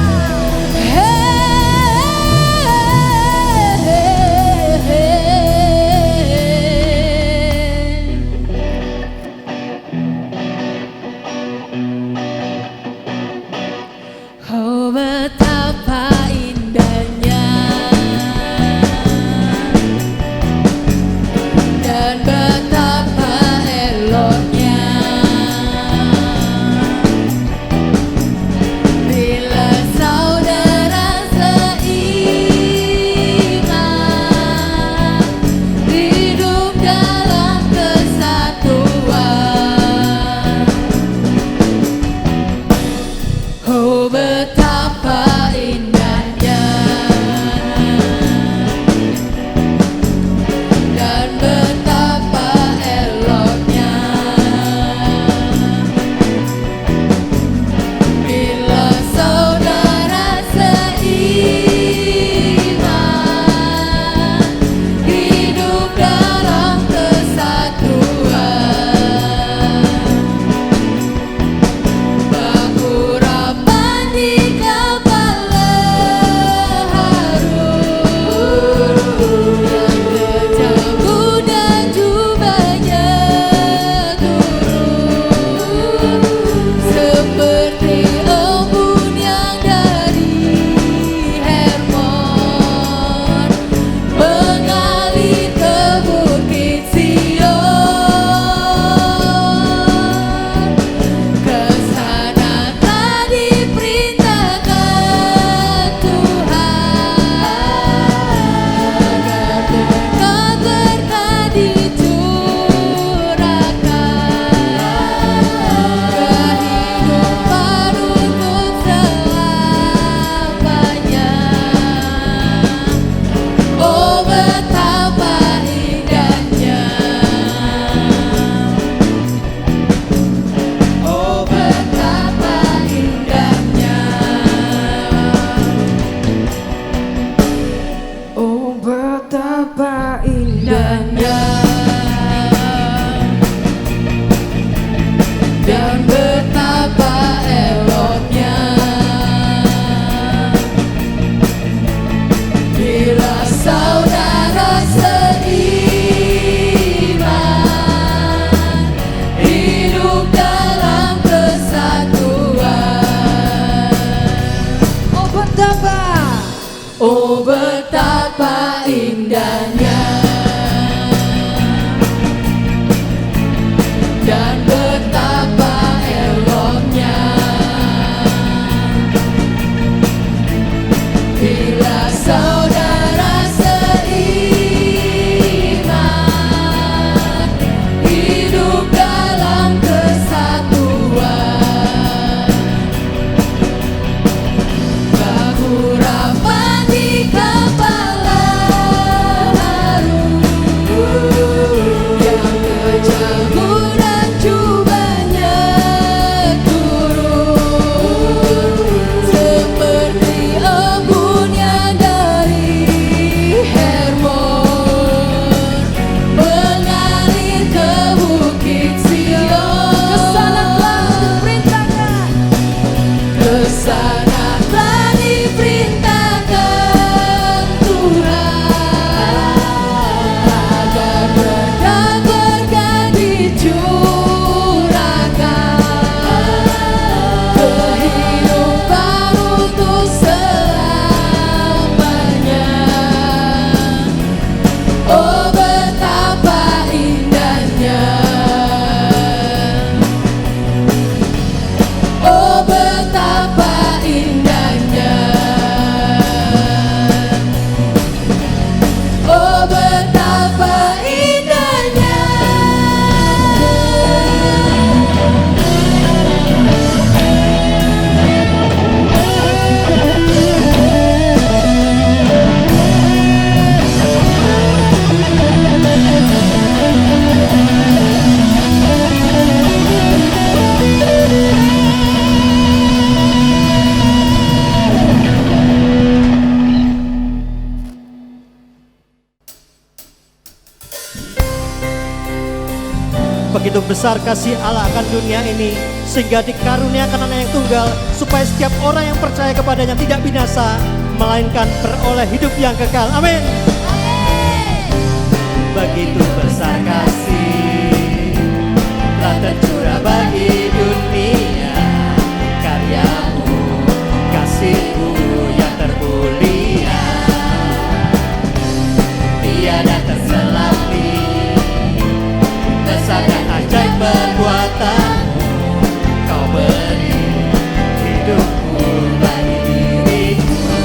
Begitu besar kasih Allah akan dunia ini, sehingga dikaruniakan anak yang tunggal, supaya setiap orang yang percaya kepadanya tidak binasa, melainkan beroleh hidup yang kekal. Amin. Begitu besar kasih telah tercurah bagi dunia, karyamu, kasihmu yang termulia, tiada terselami, besar dan ajaib perbuatanmu, kau beri hidupmu bagi diriku,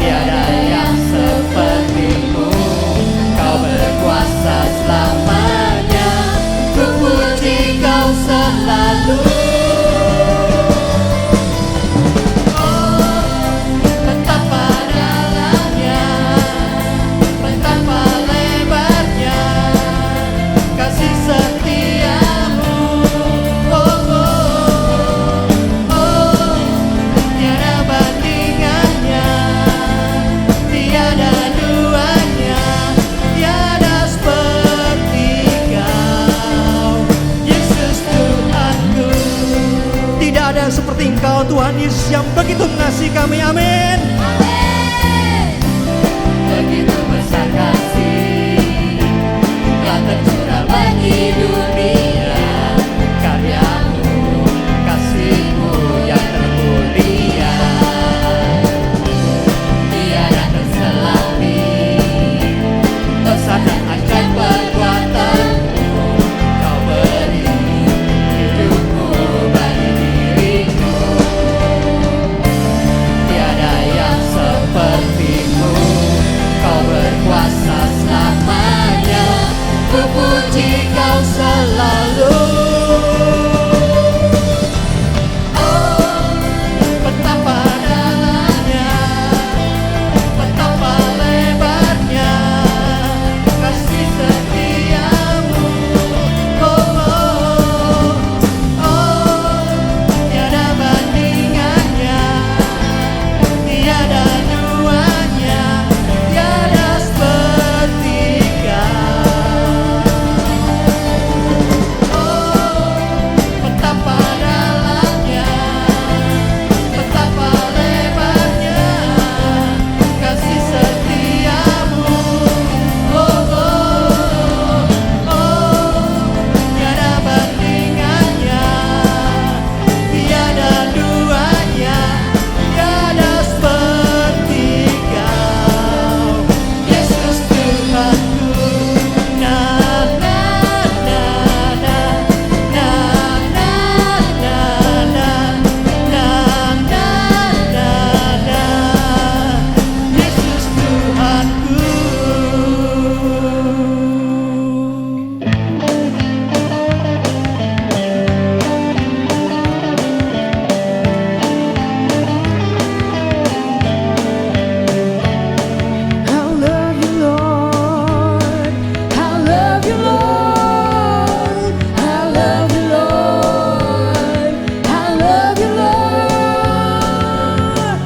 tiada yang sepertimu, kau berkuasa selamanya, ku puji kau selalu. Seperti Engkau Tuhan Yesus yang begitu mengasihi kami. Amin. Begitu besar kasih telah tercurah bagi dunia, karyamu, kasihmu yang termulia, tiada terselami, besar dan ajaib perbuatanmu, kau beri hidupmu bagi diriku, tiada yang sepertimu, kau berkuasa selamanya, ku puji kau selalu. Oh, betapa dalamnya, betapa lebarnya kasih setiamu. Oh, oh, oh, tiada bandingannya, tiada duanya, tiada seperti Kau. Oh, betapa dalamnya, betapa lebarnya kasih setiamu. Oh, oh, oh, tiada bandingannya, tiada duanya, tiada seperti Kau, Yesus Tuhanku. Na na na na na na na na na na na, Yesus Tuhanku. I love you, Lord. I love you, Lord. I love you, Lord. I love you, Lord.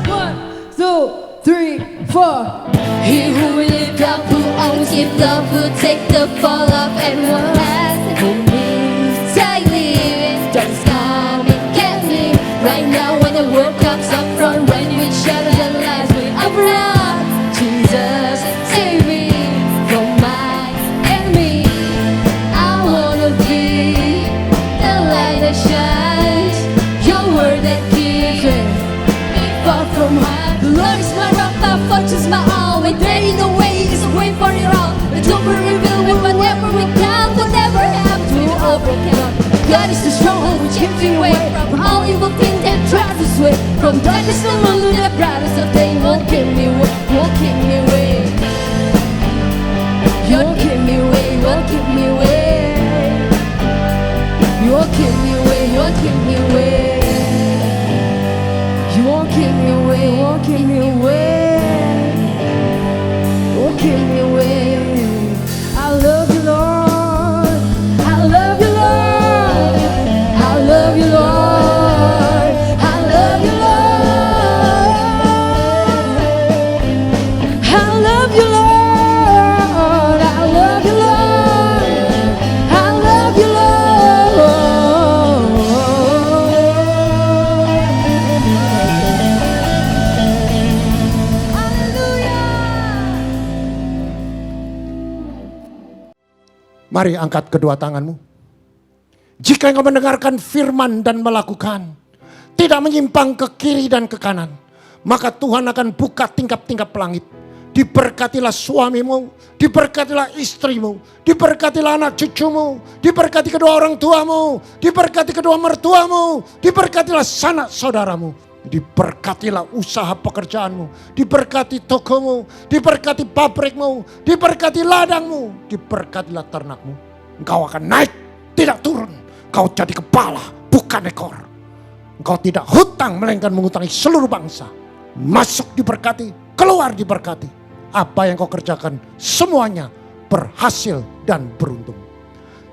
1, 2, 3, 4. He who will lift up, who always gives up, who take the fall of everyone has, who lives daily, just come and get me. Right now when the world comes up front, when we shatter the lies we uproot, Jesus, save me from my enemy. I wanna be the light that shines, your word that keeps me far from high. The Lord is my rock, my fortress, my all. When there is no way, is a way for it all. The door will reveal with whatever we can, whatever happens, we will overcome. God is the stronghold which keeps me away from all evil things that try to sway. From darkness to the brightest of day, won't keep me away, won't keep me away. You won't keep me away, you won't keep me away. You won't keep me away, you won't keep me away. You won't keep me away, you won't keep me away. You won't keep me away. I love you, Lord. I love you, Lord. I love you, Lord. I love you, Lord. Mari angkat kedua tanganmu. Jika engkau mendengarkan firman dan melakukan, tidak menyimpang ke kiri dan ke kanan, maka Tuhan akan buka tingkap-tingkap langit. Diberkatilah suamimu, diberkatilah istrimu, diberkatilah anak cucumu, diberkati kedua orang tuamu, diberkati kedua mertuamu, diberkatilah sanak saudaramu, diberkatilah usaha pekerjaanmu, diberkati tokomu, diberkati pabrikmu, diberkati ladangmu, diberkatilah ternakmu. Engkau akan naik, tidak turun. Engkau jadi kepala, bukan ekor. Engkau tidak hutang, melainkan mengutangi seluruh bangsa. Masuk diberkati, keluar diberkati. Apa yang kau kerjakan semuanya berhasil dan beruntung.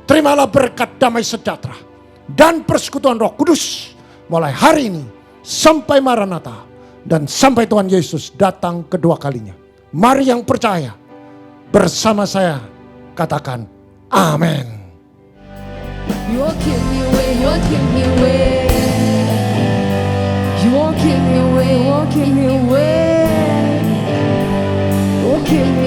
Terimalah berkat damai sejahtera dan persekutuan Roh Kudus mulai hari ini sampai Maranatha dan sampai Tuhan Yesus datang kedua kalinya. Mari yang percaya bersama saya katakan amin. You give me away, you give me away. You give me away, you give me away. You give me